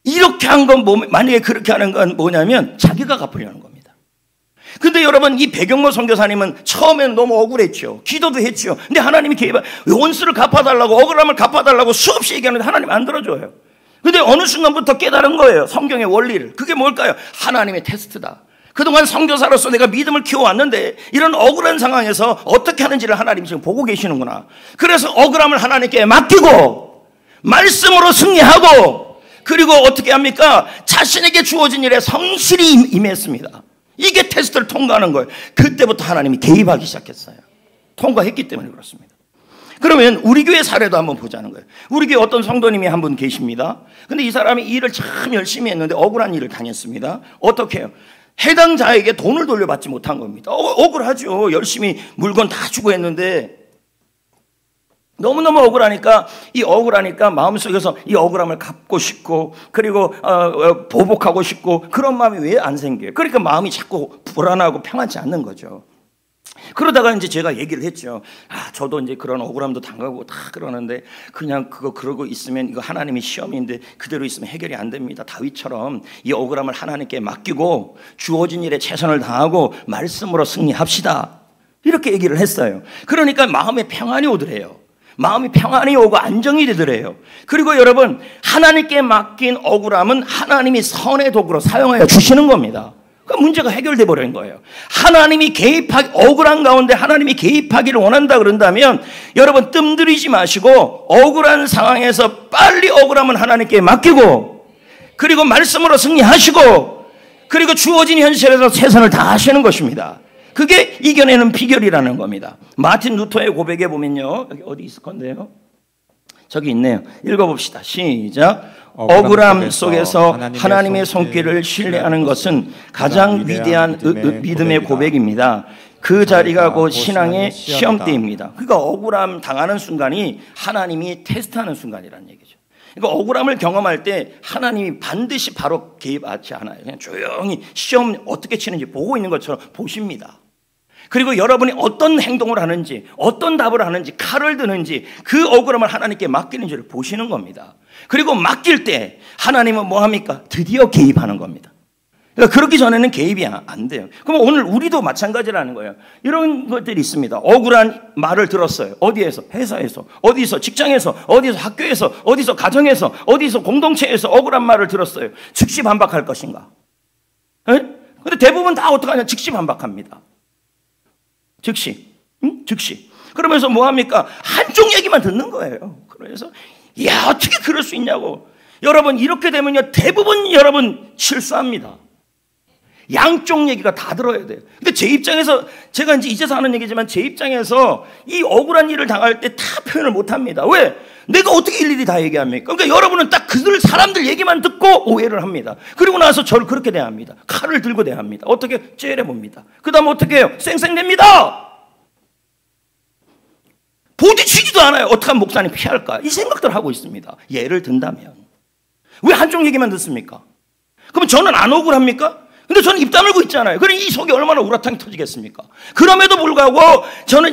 이렇게 한 건 만약에 그렇게 하는 건 뭐냐면 자기가 갚으려는 겁니다. 근데 여러분, 이 배경모 선교사님은 처음에는 너무 억울했죠. 기도도 했죠. 근데 하나님이 원수를 갚아달라고, 억울함을 갚아달라고 수없이 얘기하는데 하나님 안 들어줘요. 근데 어느 순간부터 깨달은 거예요. 성경의 원리를. 그게 뭘까요? 하나님의 테스트다. 그동안 선교사로서 내가 믿음을 키워왔는데 이런 억울한 상황에서 어떻게 하는지를 하나님이 지금 보고 계시는구나. 그래서 억울함을 하나님께 맡기고 말씀으로 승리하고, 그리고 어떻게 합니까? 자신에게 주어진 일에 성실히 임했습니다. 이게 테스트를 통과하는 거예요. 그때부터 하나님이 개입하기 시작했어요. 통과했기 때문에 그렇습니다. 그러면 우리 교회 사례도 한번 보자는 거예요. 우리 교회 어떤 성도님이 한 분 계십니다. 근데 이 사람이 일을 참 열심히 했는데 억울한 일을 당했습니다. 어떻게 해요? 해당자에게 돈을 돌려받지 못한 겁니다. 억울하죠. 열심히 물건 다 주고 했는데 너무너무 억울하니까 마음속에서 이 억울함을 갚고 싶고, 그리고 보복하고 싶고, 그런 마음이 왜 안 생겨요? 그러니까 마음이 자꾸 불안하고 평안치 않는 거죠. 그러다가 이제 제가 얘기를 했죠. 저도 이제 그런 억울함도 당하고 다 그러는데, 그냥 그러고 있으면 이거 하나님이 시험인데 그대로 있으면 해결이 안 됩니다. 다윗처럼 이 억울함을 하나님께 맡기고 주어진 일에 최선을 다하고 말씀으로 승리합시다. 이렇게 얘기를 했어요. 그러니까 마음에 평안이 오더래요. 마음이 평안이 오고 안정이 되더래요. 그리고 여러분, 하나님께 맡긴 억울함은 하나님이 선의 도구로 사용하여 주시는 겁니다. 그 문제가 해결돼 버린 거예요. 하나님이 억울한 가운데 하나님이 개입하기를 원한다 그런다면, 여러분 뜸들이지 마시고 억울한 상황에서 빨리 억울함은 하나님께 맡기고, 그리고 말씀으로 승리하시고, 그리고 주어진 현실에서 최선을 다하시는 것입니다. 그게 이겨내는 비결이라는 겁니다. 마틴 루터의 고백에 보면요, 여기 어디 있을 건데요, 저기 있네요. 읽어봅시다. 시작. 억울함 속에서 하나님의 손길을 신뢰하는 것은 가장 위대한 믿음의 고백입니다. 그 자리가 곧 신앙의 시험대입니다. 그러니까 억울함 당하는 순간이 하나님이 테스트하는 순간이라는 얘기죠. 그러니까 억울함을 경험할 때 하나님이 반드시 바로 개입하지 않아요. 그냥 조용히 시험 어떻게 치는지 보고 있는 것처럼 보십니다. 그리고 여러분이 어떤 행동을 하는지, 어떤 답을 하는지, 칼을 드는지, 그 억울함을 하나님께 맡기는지를 보시는 겁니다. 그리고 맡길 때 하나님은 뭐 합니까? 드디어 개입하는 겁니다. 그러니까 그렇기 전에는 개입이 안 돼요. 그럼 오늘 우리도 마찬가지라는 거예요. 이런 것들이 있습니다. 억울한 말을 들었어요. 어디에서? 회사에서, 어디서? 직장에서, 어디서? 학교에서, 어디서? 가정에서, 어디서? 공동체에서 억울한 말을 들었어요. 즉시 반박할 것인가? 근데 대부분 다 어떡하냐? 즉시 반박합니다. 즉시. 그러면서 뭐 합니까? 한쪽 얘기만 듣는 거예요. 그래서 야, 어떻게 그럴 수 있냐고. 여러분, 이렇게 되면요, 대부분 여러분 실수합니다. 양쪽 얘기가 다 들어야 돼요. 근데 제 입장에서, 제가 이제 이제서 하는 얘기지만, 제 입장에서 이 억울한 일을 당할 때 다 표현을 못 합니다. 왜? 내가 어떻게 일일이 다 얘기합니까? 그러니까 여러분은 딱 사람들 얘기만 듣고 오해를 합니다. 그리고 나서 저를 그렇게 대합니다. 칼을 들고 대합니다. 어떻게? 째려봅니다. 그 다음 어떻게 해요? 쌩쌩댑니다. 부딪히지도 않아요. 어떻게 하면 목사님 피할까? 이 생각들 하고 있습니다. 예를 든다면. 왜 한쪽 얘기만 듣습니까? 그럼 저는 안 억울합니까? 근데 저는 입 다물고 있잖아요. 그럼 이 속이 얼마나 우라탕이 터지겠습니까? 그럼에도 불구하고 저는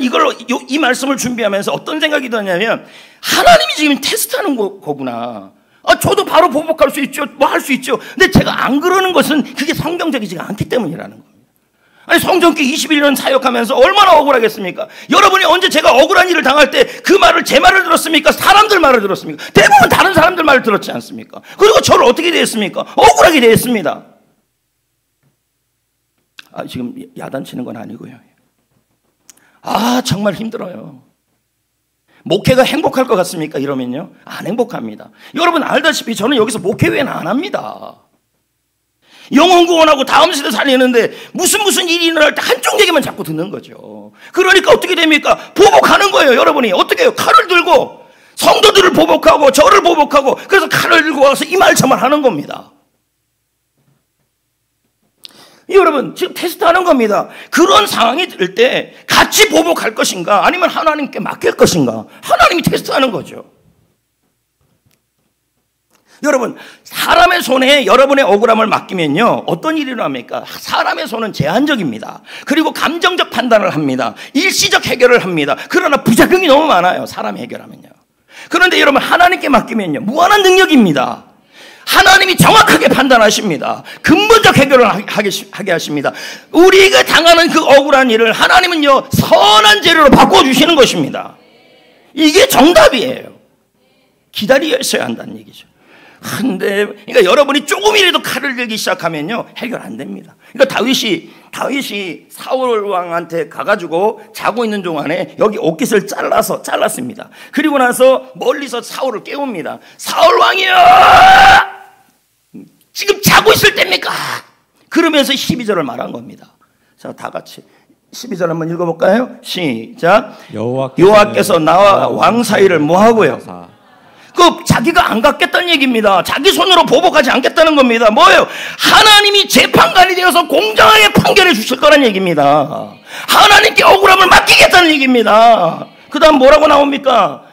이 말씀을 준비하면서 어떤 생각이 드냐면, 하나님이 지금 테스트하는 거구나. 저도 바로 보복할 수 있죠. 뭐 할 수 있죠. 근데 제가 안 그러는 것은 그게 성경적이지가 않기 때문이라는 겁니다. 아니, 성전교 21년 사역하면서 얼마나 억울하겠습니까? 여러분이 언제 제가 억울한 일을 당할 때 그 말을, 제 말을 들었습니까? 사람들 말을 들었습니까? 대부분 다른 사람들 말을 들었지 않습니까? 그리고 저를 어떻게 대했습니까? 억울하게 대했습니다. 지금 야단치는 건 아니고요. 정말 힘들어요. 목회가 행복할 것 같습니까? 이러면요, 안 행복합니다. 여러분 알다시피 저는 여기서 목회 외에는 안 합니다. 영혼 구원하고 다음 세대 살리는데 무슨 일이 일어날 때 한쪽 얘기만 자꾸 듣는 거죠. 그러니까 어떻게 됩니까? 보복하는 거예요. 여러분이 어떻게 해요? 칼을 들고 성도들을 보복하고 저를 보복하고, 그래서 칼을 들고 와서 이 말 저 말 하는 겁니다. 여러분 지금 테스트하는 겁니다. 그런 상황이 될 때 같이 보복할 것인가, 아니면 하나님께 맡길 것인가, 하나님이 테스트하는 거죠. 여러분, 사람의 손에 여러분의 억울함을 맡기면요, 어떤 일이 일어납니까? 사람의 손은 제한적입니다. 그리고 감정적 판단을 합니다. 일시적 해결을 합니다. 그러나 부작용이 너무 많아요, 사람이 해결하면요. 그런데 여러분, 하나님께 맡기면요, 무한한 능력입니다. 하나님이 정확하게 판단하십니다. 근본적 해결을 하게 하십니다. 우리가 당하는 그 억울한 일을 하나님은요, 선한 재료로 바꿔주시는 것입니다. 이게 정답이에요. 기다려 있어야 한다는 얘기죠. 근데 그러니까 여러분이 조금이라도 칼을 들기 시작하면요, 해결 안 됩니다. 그러니까 다윗이 사울 왕한테 가가지고 자고 있는 동안에 여기 옷깃을 잘랐습니다. 그리고 나서 멀리서 사울을 깨웁니다. 사울 왕이요, 지금 자고 있을 때입니까? 그러면서 12절을 말한 겁니다. 자, 다 같이 12절 한번 읽어볼까요? 시작. 여호와께서 나와 왕 사이를 뭐하고요? 자기가 안 갖겠다는 얘기입니다. 자기 손으로 보복하지 않겠다는 겁니다. 뭐예요? 하나님이 재판관이 되어서 공정하게 판결해 주실 거란 얘기입니다. 하나님께 억울함을 맡기겠다는 얘기입니다. 그 다음 뭐라고 나옵니까?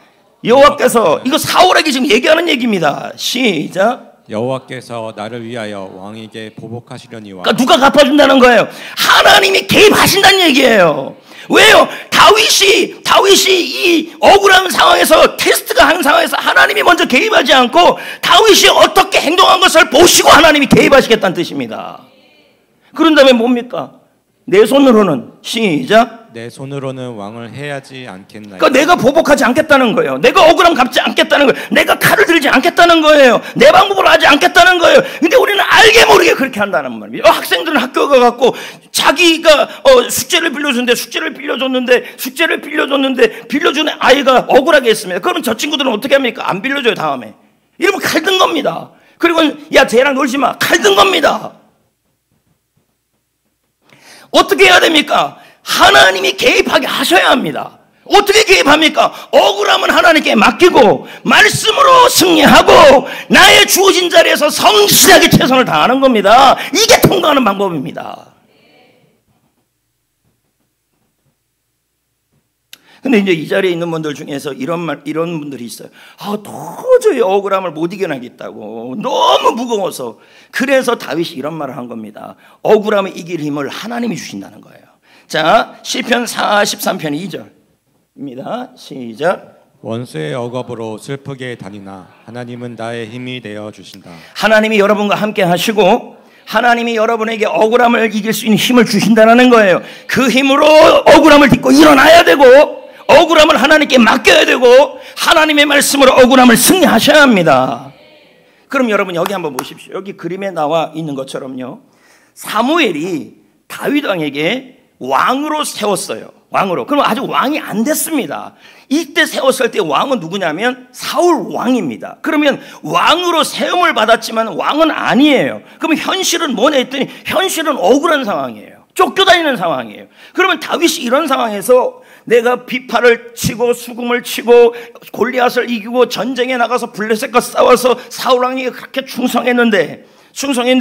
여호와께서, 이거 사울에게 지금 얘기하는 얘기입니다. 시작. 여호와께서 나를 위하여 왕에게 보복하시려니와. 그러니까 누가 갚아준다는 거예요? 하나님이 개입하신다는 얘기예요. 왜요? 다윗이 이 억울한 상황에서, 테스트가 한 상황에서 하나님이 먼저 개입하지 않고 다윗이 어떻게 행동한 것을 보시고 하나님이 개입하시겠다는 뜻입니다. 그런 다음에 뭡니까? 내 손으로는, 시작. 내 손으로는 왕을 해야지 않겠나요? 그러니까 내가 보복하지 않겠다는 거예요. 내가 억울함 갚지 않겠다는 거예요. 내가 칼을 들지 않겠다는 거예요. 내 방법으로 하지 않겠다는 거예요. 근데 우리는 알게 모르게 그렇게 한다는 말입니다. 학생들은 학교 가갖고 자기가 숙제를 빌려줬는데 빌려주는 아이가 억울하게 했습니다. 그러면 저 친구들은 어떻게 합니까? 안 빌려줘요, 다음에. 이러면 칼 든 겁니다. 그리고 야, 쟤랑 놀지 마. 칼 든 겁니다. 어떻게 해야 됩니까? 하나님이 개입하게 하셔야 합니다. 어떻게 개입합니까? 억울함은 하나님께 맡기고 말씀으로 승리하고 나의 주어진 자리에서 성실하게 최선을 다하는 겁니다. 이게 통과하는 방법입니다. 근데 이제 이 자리에 있는 분들 중에서 이런 분들이 있어요. 도저히 억울함을 못 이겨내겠다고. 너무 무거워서. 그래서 다윗이 이런 말을 한 겁니다. 억울함을 이길 힘을 하나님이 주신다는 거예요. 자, 시편 43편 2절입니다. 시작. 원수의 억압으로 슬프게 다니나 하나님은 나의 힘이 되어 주신다. 하나님이 여러분과 함께 하시고 하나님이 여러분에게 억울함을 이길 수 있는 힘을 주신다는 거예요. 그 힘으로 억울함을 딛고 일어나야 되고 억울함을 하나님께 맡겨야 되고 하나님의 말씀으로 억울함을 승리하셔야 합니다. 그럼 여러분 여기 한번 보십시오. 여기 그림에 나와 있는 것처럼요, 사무엘이 다윗 왕에게 왕으로 세웠어요. 왕으로. 그럼 아직 왕이 안 됐습니다. 이때 세웠을 때 왕은 누구냐면 사울 왕입니다. 그러면 왕으로 세움을 받았지만 왕은 아니에요. 그러면 현실은 뭐냐 했더니 현실은 억울한 상황이에요. 쫓겨다니는 상황이에요. 그러면 다윗이 이런 상황에서 내가 비파를 치고 수금을 치고 골리앗을 이기고 전쟁에 나가서 블레셋과 싸워서 사울 왕에게 그렇게 충성했는데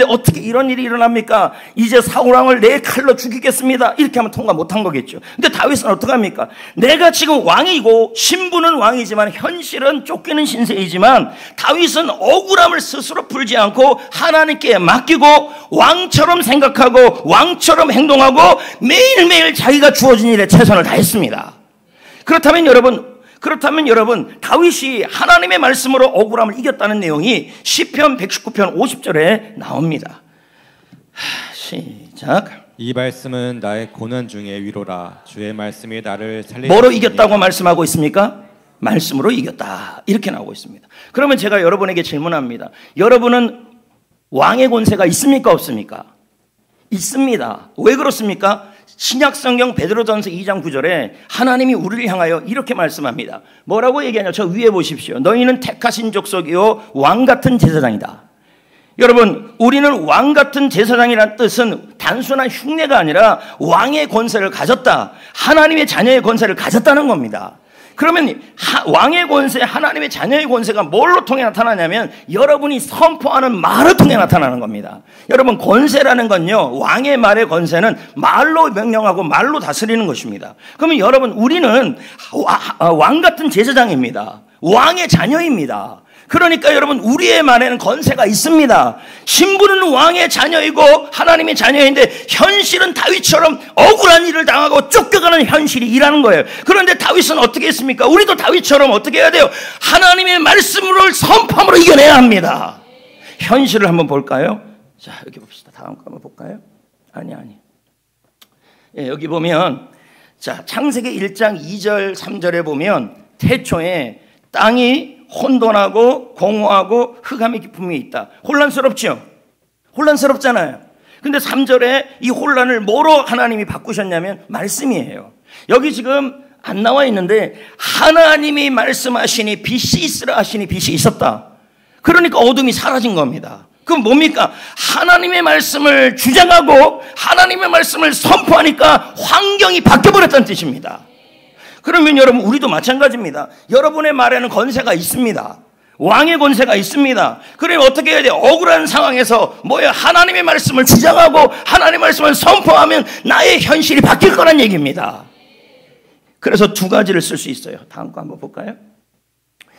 어떻게 이런 일이 일어납니까? 이제 사울 왕을 내 칼로 죽이겠습니다. 이렇게 하면 통과 못한 거겠죠. 근데 다윗은 어떻게 합니까? 내가 지금 왕이고 신분은 왕이지만 현실은 쫓기는 신세이지만 다윗은 억울함을 스스로 풀지 않고 하나님께 맡기고 왕처럼 생각하고 왕처럼 행동하고 매일매일 자기가 주어진 일에 최선을 다했습니다. 그렇다면 여러분 다윗이 하나님의 말씀으로 억울함을 이겼다는 내용이 시편 119편 50절에 나옵니다. 시작. 이 말씀은 나의 고난 중에 위로라. 주의 말씀이 나를 살리시니. 뭐로 이겼다고 말씀하고 있습니까? 말씀으로 이겼다. 이렇게 나오고 있습니다. 그러면 제가 여러분에게 질문합니다. 여러분은 왕의 권세가 있습니까? 없습니까? 있습니다. 왜 그렇습니까? 신약성경 베드로전서 2장 9절에 하나님이 우리를 향하여 이렇게 말씀합니다. 뭐라고 얘기하냐? 저 위에 보십시오. 너희는 택하신 족속이요 왕같은 제사장이다. 여러분, 우리는 왕같은 제사장이라는 뜻은 단순한 흉내가 아니라 왕의 권세를 가졌다, 하나님의 자녀의 권세를 가졌다는 겁니다. 그러면 왕의 권세, 하나님의 자녀의 권세가 뭘로 통해 나타나냐면 여러분이 선포하는 말을 통해 나타나는 겁니다. 여러분, 권세라는 건요, 왕의 말의 권세는 말로 명령하고 말로 다스리는 것입니다. 그러면 여러분, 우리는 왕 같은 제사장입니다. 왕의 자녀입니다. 그러니까 여러분, 우리의 말에는 권세가 있습니다. 신분은 왕의 자녀이고 하나님의 자녀인데 현실은 다윗처럼 억울한 일을 당하고 쫓겨가는 현실이 일하는 거예요. 그런데 다윗은 어떻게 했습니까? 우리도 다윗처럼 어떻게 해야 돼요? 하나님의 말씀을 선포함으로 이겨내야 합니다. 현실을 한번 볼까요? 자, 여기 봅시다. 다음 거 한번 볼까요? 아니. 예, 여기 보면, 자, 창세기 1장 2절 3절에 보면 태초에 땅이 혼돈하고 공허하고 흑암의 깊음이 있다. 혼란스럽죠? 혼란스럽잖아요. 근데 3절에 이 혼란을 뭐로 하나님이 바꾸셨냐면 말씀이에요. 여기 지금 안 나와 있는데 하나님이 말씀하시니 빛이 있으라 하시니 빛이 있었다. 그러니까 어둠이 사라진 겁니다. 그럼 뭡니까? 하나님의 말씀을 주장하고 하나님의 말씀을 선포하니까 환경이 바뀌어버렸다는 뜻입니다. 그러면 여러분, 우리도 마찬가지입니다. 여러분의 말에는 권세가 있습니다. 왕의 권세가 있습니다. 그러면 어떻게 해야 돼요? 억울한 상황에서 하나님의 말씀을 주장하고 하나님의 말씀을 선포하면 나의 현실이 바뀔 거란 얘기입니다. 그래서 두 가지를 쓸 수 있어요. 다음 거 한번 볼까요?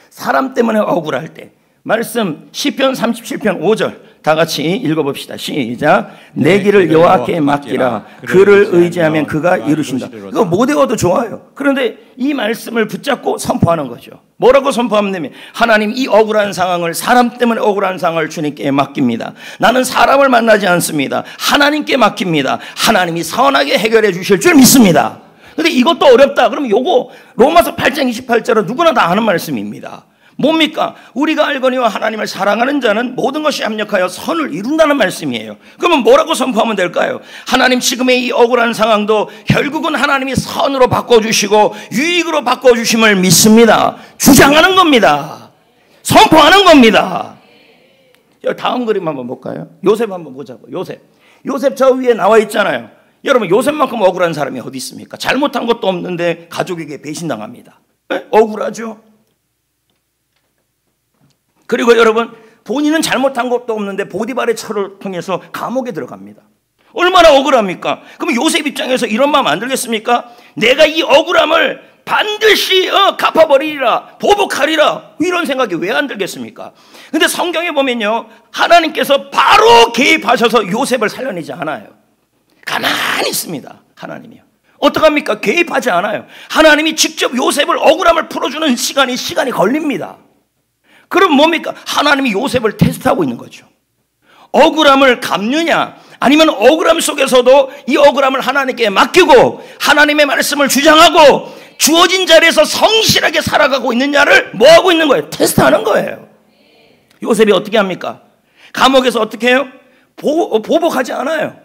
사람 때문에 억울할 때 말씀 시편 37편 5절 다 같이 읽어봅시다. 시작. 내 길을 여호와께 맡기라. 그를 의지하면 그가 이루신다. 그거 못 외워도 좋아요. 그런데 이 말씀을 붙잡고 선포하는 거죠. 뭐라고 선포하냐면 하나님, 이 억울한 상황을, 사람 때문에 억울한 상황을 주님께 맡깁니다. 나는 사람을 만나지 않습니다. 하나님께 맡깁니다. 하나님이 선하게 해결해 주실 줄 믿습니다. 근데 이것도 어렵다. 그러면 요거 로마서 8장 28절은 누구나 다 아는 말씀입니다. 뭡니까? 우리가 알거니와 하나님을 사랑하는 자는 모든 것이 합력하여 선을 이룬다는 말씀이에요. 그러면 뭐라고 선포하면 될까요? 하나님, 지금의 이 억울한 상황도 결국은 하나님이 선으로 바꿔주시고 유익으로 바꿔주심을 믿습니다. 주장하는 겁니다. 선포하는 겁니다. 다음 그림 한번 볼까요? 요셉 한번 보자고. 요셉 저 위에 나와 있잖아요. 여러분, 요셉만큼 억울한 사람이 어디 있습니까? 잘못한 것도 없는데 가족에게 배신당합니다. 억울하죠? 그리고 여러분, 본인은 잘못한 것도 없는데 보디발의 철을 통해서 감옥에 들어갑니다. 얼마나 억울합니까? 그럼 요셉 입장에서 이런 마음 안 들겠습니까? 내가 이 억울함을 반드시 갚아버리리라, 보복하리라, 이런 생각이 왜 안 들겠습니까? 근데 성경에 보면요, 하나님께서 바로 개입하셔서 요셉을 살려내지 않아요. 가만히 있습니다. 하나님이요. 어떡합니까? 개입하지 않아요. 하나님이 직접 요셉을 억울함을 풀어주는 시간이 걸립니다. 그럼 뭡니까? 하나님이 요셉을 테스트하고 있는 거죠. 억울함을 갚느냐, 아니면 억울함 속에서도 이 억울함을 하나님께 맡기고 하나님의 말씀을 주장하고 주어진 자리에서 성실하게 살아가고 있느냐를 뭐하고 있는 거예요? 테스트하는 거예요. 요셉이 어떻게 합니까? 감옥에서 어떻게 해요? 보복하지 않아요.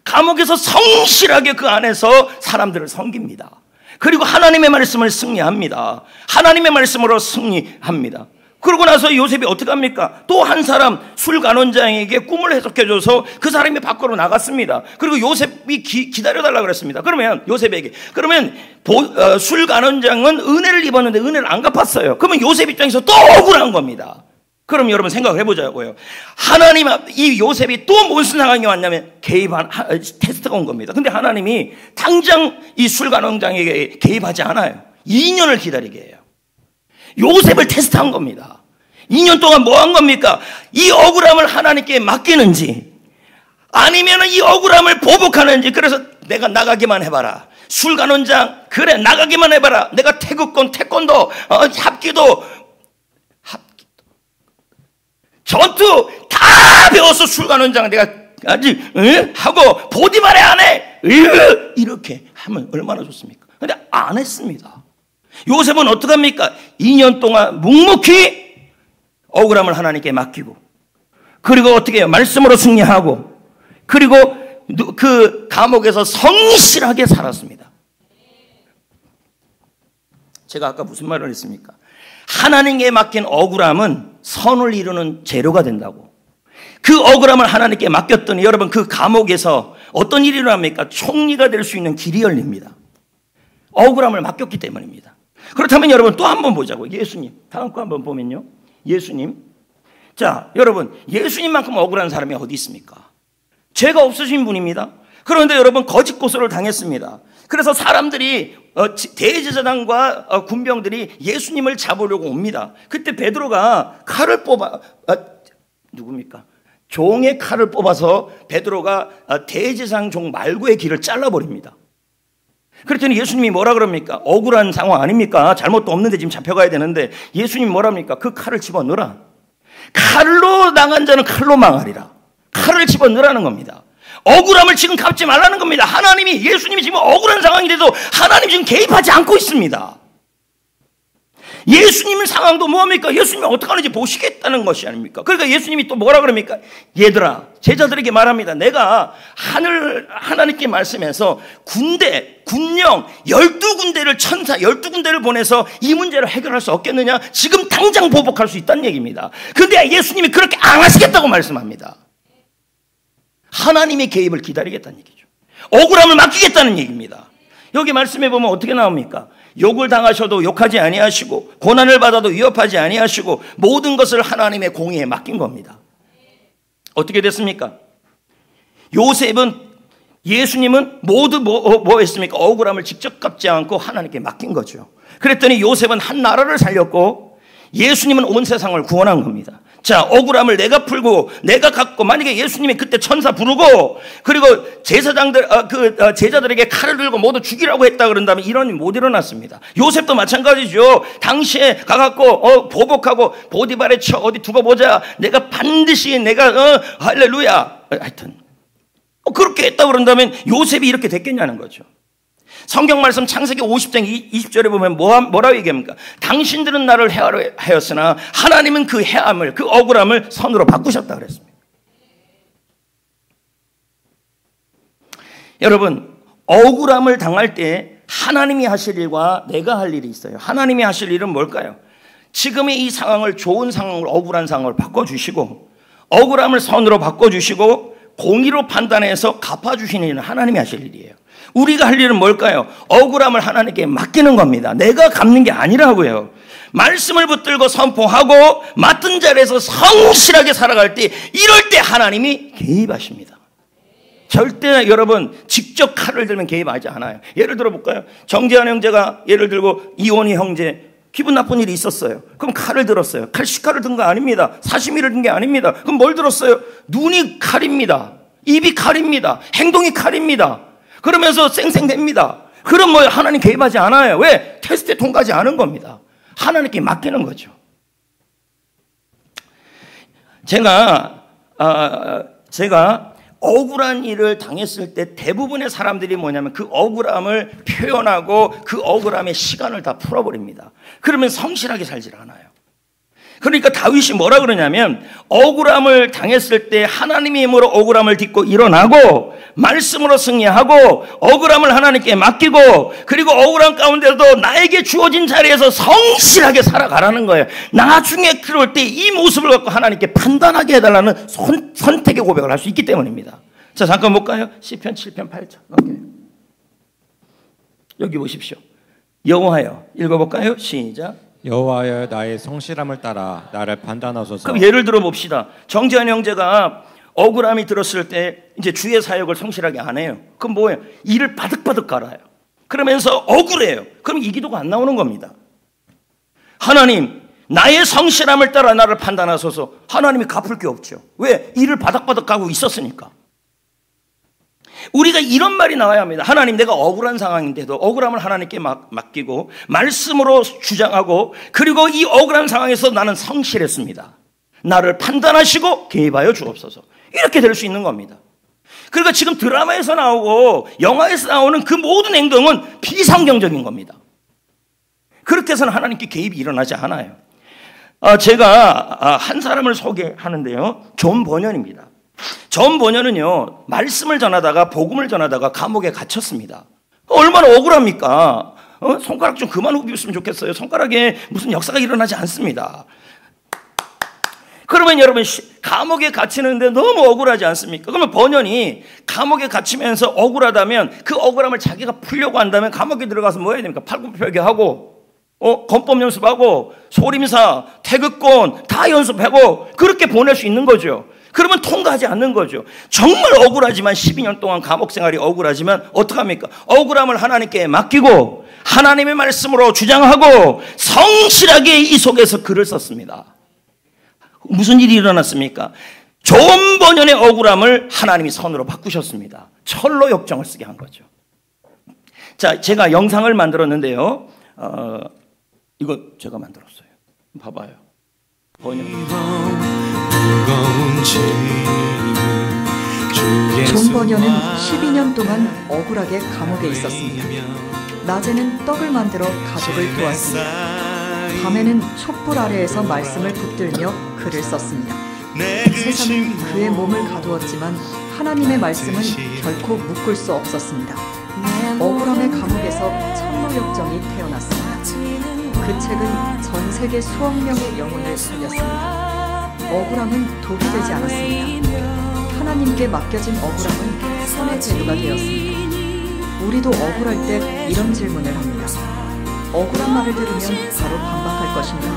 감옥에서 성실하게 그 안에서 사람들을 섬깁니다. 그리고 하나님의 말씀을 승리합니다. 하나님의 말씀으로 승리합니다. 그러고 나서 요셉이 어떻게 합니까? 또 한 사람 술간원장에게 꿈을 해석해줘서 그 사람이 밖으로 나갔습니다. 그리고 요셉이 기다려달라고 그랬습니다. 그러면 요셉에게, 그러면 술간원장은 은혜를 입었는데 은혜를 안 갚았어요. 그러면 요셉 입장에서 또 억울한 겁니다. 그럼 여러분 생각을 해보자고요. 하나님, 이 요셉이 또 무슨 상황이 왔냐면 개입한 테스트가 온 겁니다. 근데 하나님이 당장 이 술간원장에게 개입하지 않아요. 2년을 기다리게 해요. 요셉을 테스트한 겁니다. 2년 동안 뭐 한 겁니까? 이 억울함을 하나님께 맡기는지 아니면 이 억울함을 보복하는지. 그래서 내가 나가기만 해봐라. 술간원장, 그래 나가기만 해봐라. 내가 태극권, 태권도, 합기도 전투 다 배워서 술간원장 내가 아직 하고 보디발에 안 해. 이렇게 하면 얼마나 좋습니까? 근데 안 했습니다. 요셉은 어떡합니까? 2년 동안 묵묵히 억울함을 하나님께 맡기고, 그리고 어떻게 해요? 말씀으로 승리하고, 그리고 그 감옥에서 성실하게 살았습니다. 제가 아까 무슨 말을 했습니까? 하나님께 맡긴 억울함은 선을 이루는 재료가 된다고. 그 억울함을 하나님께 맡겼더니 여러분, 그 감옥에서 어떤 일이 일어납니까? 총리가 될 수 있는 길이 열립니다. 억울함을 맡겼기 때문입니다. 그렇다면 여러분 또 한 번 보자고. 예수님, 다음 거 한번 보면요, 예수님. 자, 여러분, 예수님만큼 억울한 사람이 어디 있습니까? 죄가 없으신 분입니다. 그런데 여러분, 거짓 고소를 당했습니다. 그래서 사람들이 대제사장과 군병들이 예수님을 잡으려고 옵니다. 그때 베드로가 칼을 뽑아, 누굽니까? 종의 칼을 뽑아서 베드로가 대제사장 종 말고의 길을 잘라버립니다. 그랬더니 예수님이 뭐라 그럽니까? 억울한 상황 아닙니까? 잘못도 없는데 지금 잡혀가야 되는데 예수님이 뭐라 합니까? 그 칼을 집어넣으라. 칼로 나간 자는 칼로 망하리라. 칼을 집어넣으라는 겁니다. 억울함을 지금 갚지 말라는 겁니다. 하나님이, 예수님이 지금 억울한 상황이 돼도 하나님 지금 개입하지 않고 있습니다. 예수님 상황도 뭐합니까? 예수님이 어떻게 하는지 보시겠다는 것이 아닙니까? 그러니까 예수님이 또 뭐라 그럽니까? 얘들아, 제자들에게 말합니다. 내가 하나님께 말씀해서 군령 12군데를 천사 12군데를 보내서 이 문제를 해결할 수 없겠느냐? 지금 당장 보복할 수 있다는 얘기입니다. 그런데 예수님이 그렇게 안 하시겠다고 말씀합니다. 하나님의 개입을 기다리겠다는 얘기죠. 억울함을 맡기겠다는 얘기입니다. 여기 말씀해 보면 어떻게 나옵니까? 욕을 당하셔도 욕하지 아니하시고 고난을 받아도 위협하지 아니하시고 모든 것을 하나님의 공의에 맡긴 겁니다. 어떻게 됐습니까? 예수님은 모두 뭐 했습니까? 억울함을 직접 갚지 않고 하나님께 맡긴 거죠. 그랬더니 요셉은 한 나라를 살렸고 예수님은 온 세상을 구원한 겁니다. 자, 억울함을 내가 풀고 내가 갖고, 만약에 예수님이 그때 천사 부르고 그리고 제사장들 제자들에게 칼을 들고 모두 죽이라고 했다 그런다면 이런 일이 못 일어났습니다. 요셉도 마찬가지죠. 당시에 가갖고 보복하고 보디발에 쳐 어디 두고 보자, 내가 반드시 내가 할렐루야, 하여튼 그렇게 했다 그런다면 요셉이 이렇게 됐겠냐는 거죠. 성경 말씀 창세기 50장 20절에 보면 뭐라고 얘기합니까? 당신들은 나를 해하였으나 하나님은 그 해함을, 그 억울함을 선으로 바꾸셨다 그랬습니다. 여러분, 억울함을 당할 때 하나님이 하실 일과 내가 할 일이 있어요. 하나님이 하실 일은 뭘까요? 지금의 이 상황을, 좋은 상황을, 억울한 상황을 바꿔주시고, 억울함을 선으로 바꿔주시고 공의로 판단해서 갚아주시는 일은 하나님이 하실 일이에요. 우리가 할 일은 뭘까요? 억울함을 하나님께 맡기는 겁니다. 내가 갚는 게 아니라고요. 말씀을 붙들고 선포하고 맡은 자리에서 성실하게 살아갈 때, 이럴 때 하나님이 개입하십니다. 절대 여러분 직접 칼을 들면 개입하지 않아요. 예를 들어 볼까요? 정재환 형제가 예를 들고 이원희 형제 기분 나쁜 일이 있었어요. 그럼 칼을 들었어요. 식칼을 든 거 아닙니다. 사시미를 든 게 아닙니다. 그럼 뭘 들었어요? 눈이 칼입니다. 입이 칼입니다. 행동이 칼입니다. 그러면서 쌩쌩댑니다. 그럼 뭐 하나님 개입하지 않아요. 왜? 테스트에 통과하지 않은 겁니다. 하나님께 맡기는 거죠. 제가 억울한 일을 당했을 때 대부분의 사람들이 뭐냐면 그 억울함을 표현하고 그 억울함의 시간을 다 풀어버립니다. 그러면 성실하게 살질 않아요. 그러니까 다윗이 뭐라 그러냐면, 억울함을 당했을 때 하나님의 힘으로 억울함을 딛고 일어나고 말씀으로 승리하고 억울함을 하나님께 맡기고, 그리고 억울함 가운데도 나에게 주어진 자리에서 성실하게 살아가라는 거예요. 나중에 그럴 때 이 모습을 갖고 하나님께 판단하게 해달라는 선택의 고백을 할 수 있기 때문입니다. 자, 잠깐 볼까요? 시편 7편 8절. 여기 보십시오. 여호와여, 읽어볼까요? 시작. 여호와여, 나의 성실함을 따라 나를 판단하소서. 그럼 예를 들어 봅시다. 정재환 형제가 억울함이 들었을 때 이제 주의 사역을 성실하게 안 해요. 그럼 뭐예요? 일을 바득바득 갈아요. 그러면서 억울해요. 그럼 이 기도가 안 나오는 겁니다. 하나님, 나의 성실함을 따라 나를 판단하소서. 하나님이 갚을 게 없죠. 왜? 일을 바득바득 가고 있었으니까. 우리가 이런 말이 나와야 합니다. 하나님, 내가 억울한 상황인데도 억울함을 하나님께 맡기고 말씀으로 주장하고, 그리고 이 억울한 상황에서 나는 성실했습니다. 나를 판단하시고 개입하여 주옵소서. 이렇게 될 수 있는 겁니다. 그러니까 지금 드라마에서 나오고 영화에서 나오는 그 모든 행동은 비성경적인 겁니다. 그렇게 해서는 하나님께 개입이 일어나지 않아요. 제가 한 사람을 소개하는데요. 존 버년입니다. 존 버년은요, 말씀을 전하다가, 복음을 전하다가 감옥에 갇혔습니다. 얼마나 억울합니까? 손가락 좀 그만 후비었으면 좋겠어요. 손가락에 무슨 역사가 일어나지 않습니다. 그러면 여러분, 감옥에 갇히는데 너무 억울하지 않습니까? 그러면 버년이 감옥에 갇히면서 억울하다면, 그 억울함을 자기가 풀려고 한다면 감옥에 들어가서 뭐 해야 됩니까? 팔굽혀펴기하고 권법 연습하고 소림사, 태극권 다 연습하고 그렇게 보낼 수 있는 거죠. 그러면 통과하지 않는 거죠. 정말 억울하지만, 12년 동안 감옥 생활이 억울하지만 어떡합니까? 억울함을 하나님께 맡기고 하나님의 말씀으로 주장하고 성실하게 이 속에서 글을 썼습니다. 무슨 일이 일어났습니까? 존 버년의 억울함을 하나님이 선으로 바꾸셨습니다. 철로 역정을 쓰게 한 거죠. 자, 제가 영상을 만들었는데요. 이거 제가 만들었어요. 봐봐요. 번역. 존 버년은 12년 동안 억울하게 감옥에 있었습니다. 낮에는 떡을 만들어 가족을 도왔습니다. 밤에는 촛불 아래에서 말씀을 붙들며 글을 썼습니다. 세상은 그의 몸을 가두었지만 하나님의 말씀은 결코 묶을 수 없었습니다. 억울함의 감옥에서 천로역정이 태어났습니다. 그 책은 전 세계 수억 명의 영혼을 살렸습니다. 억울함은 독이 되지 않았습니다. 하나님께 맡겨진 억울함은 선의 제도가 되었습니다. 우리도 억울할 때 이런 질문을 합니다. 억울한 말을 들으면 바로 반박할 것인가?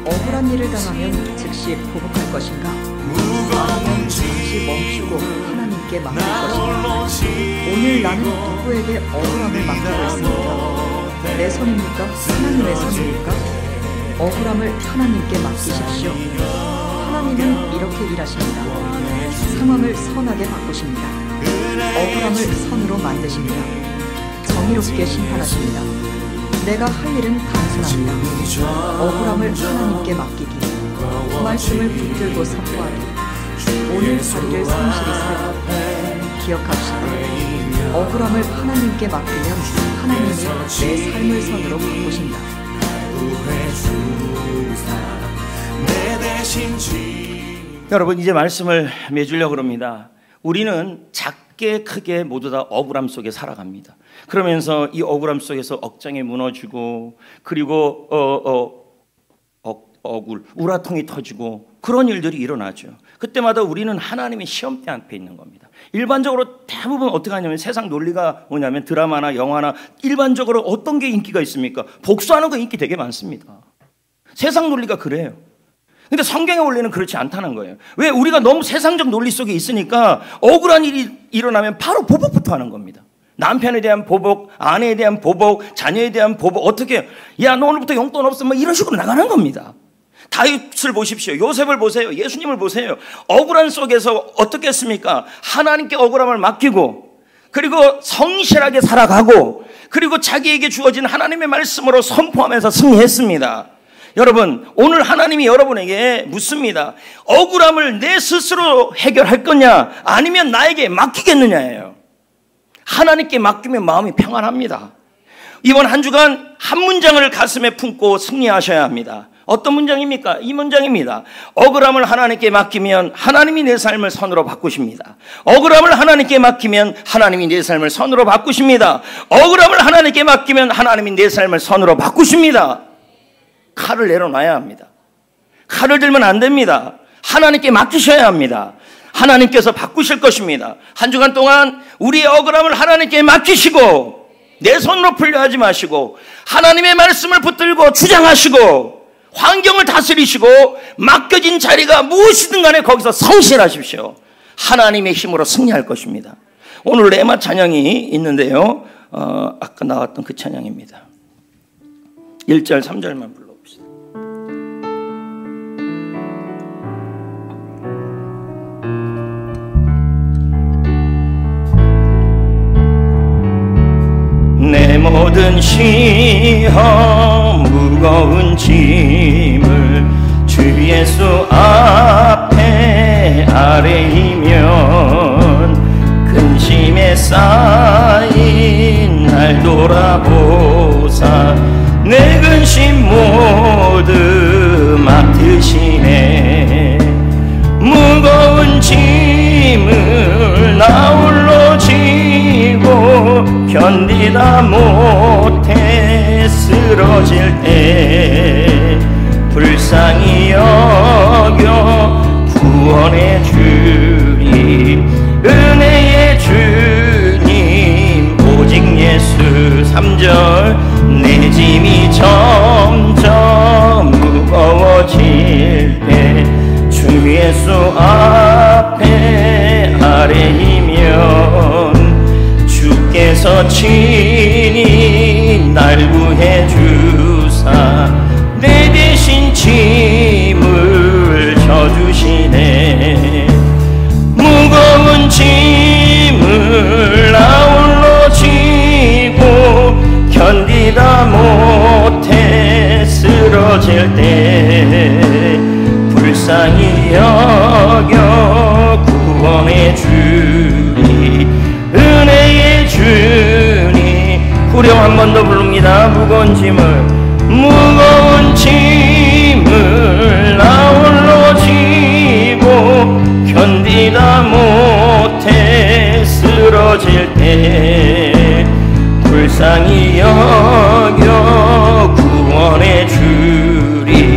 억울한 일을 당하면 즉시 보복할 것인가? 아니면 잠시 멈추고 하나님께 맡길 것인가? 오늘 나는 누구에게 억울함을 맡기고 있습니까? 내 손입니까? 하나님의 손입니까? 억울함을 하나님께 맡기십시오. 하나님은 이렇게 일하십니다. 상황을 선하게 바꾸십니다. 억울함을 선으로 만드십니다. 정의롭게 심판하십니다. 내가 할 일은 단순합니다. 억울함을 하나님께 맡기기, 말씀을 붙들고 선포하기, 오늘 자리를 성실히 살기. 기억합시다. 억울함을 하나님께 맡기면 하나님이 내 삶을 선으로 바꾸신다. 여러분, 이제 말씀을 맺으려고 합니다. 우리는 작게 크게 모두 다 억울함 속에 살아갑니다. 그러면서 이 억울함 속에서 억장이 무너지고, 그리고 우라통이 터지고, 그런 일들이 일어나죠. 그때마다 우리는 하나님의 시험대 앞에 있는 겁니다. 일반적으로 대부분 어떻게 하냐면, 세상 논리가 뭐냐면 드라마나 영화나 일반적으로 어떤 게 인기가 있습니까? 복수하는 거 인기 되게 많습니다. 세상 논리가 그래요. 근데 성경의 원리는 그렇지 않다는 거예요. 왜? 우리가 너무 세상적 논리 속에 있으니까 억울한 일이 일어나면 바로 보복부터 하는 겁니다. 남편에 대한 보복, 아내에 대한 보복, 자녀에 대한 보복. 어떻게 해요? 야, 너 오늘부터 용돈 없어, 뭐 이런 식으로 나가는 겁니다. 다윗을 보십시오. 요셉을 보세요. 예수님을 보세요. 억울한 속에서 어떻게 했습니까? 하나님께 억울함을 맡기고, 그리고 성실하게 살아가고, 그리고 자기에게 주어진 하나님의 말씀으로 선포하면서 승리했습니다. 여러분, 오늘 하나님이 여러분에게 묻습니다. 억울함을 내 스스로 해결할 거냐, 아니면 나에게 맡기겠느냐예요. 하나님께 맡기면 마음이 평안합니다. 이번 한 주간 한 문장을 가슴에 품고 승리하셔야 합니다. 어떤 문장입니까? 이 문장입니다. 억울함을 하나님께 맡기면 하나님이 내 삶을 선으로 바꾸십니다. 억울함을 하나님께 맡기면 하나님이 내 삶을 선으로 바꾸십니다. 억울함을 하나님께 맡기면 하나님이 내 삶을 선으로 바꾸십니다. 칼을 내려놔야 합니다. 칼을 들면 안 됩니다. 하나님께 맡기셔야 합니다. 하나님께서 바꾸실 것입니다. 한 주간 동안 우리의 억울함을 하나님께 맡기시고, 내 손으로 풀려 하지 마시고, 하나님의 말씀을 붙들고 주장하시고, 환경을 다스리시고, 맡겨진 자리가 무엇이든 간에 거기서 성실하십시오. 하나님의 힘으로 승리할 것입니다. 오늘 레마 찬양이 있는데요, 아까 나왔던 그 찬양입니다. 1절 3절만 불러봅시다. 내 모든 시험 무거운 짐을 주 예수 앞에 아뢰이면 근심에 쌓인 날 돌아보사 내 근심 모두 맡으시네. 무거운 짐을 나 홀로 지고 견디다 못해 쓰러질 때 불쌍히 여겨 구원해 주리. 은혜의 주님 오직 예수. 3절 내 짐이 점점 무거워질 때 주 예수 앞에 아뢰이면 주께서 친히 날 구해 주사 내 대신 짐을 져주시네. 무거운 짐을 나 홀로 지고 견디다 못해 쓰러질 때 불쌍히 여겨 구원해 주리. 은혜의 주님. 후렴 한 번 더 부릅니다. 무거운 짐을 나 홀로 지고 견디다 못해 쓰러질 때 불쌍히 여겨 구원해 주리.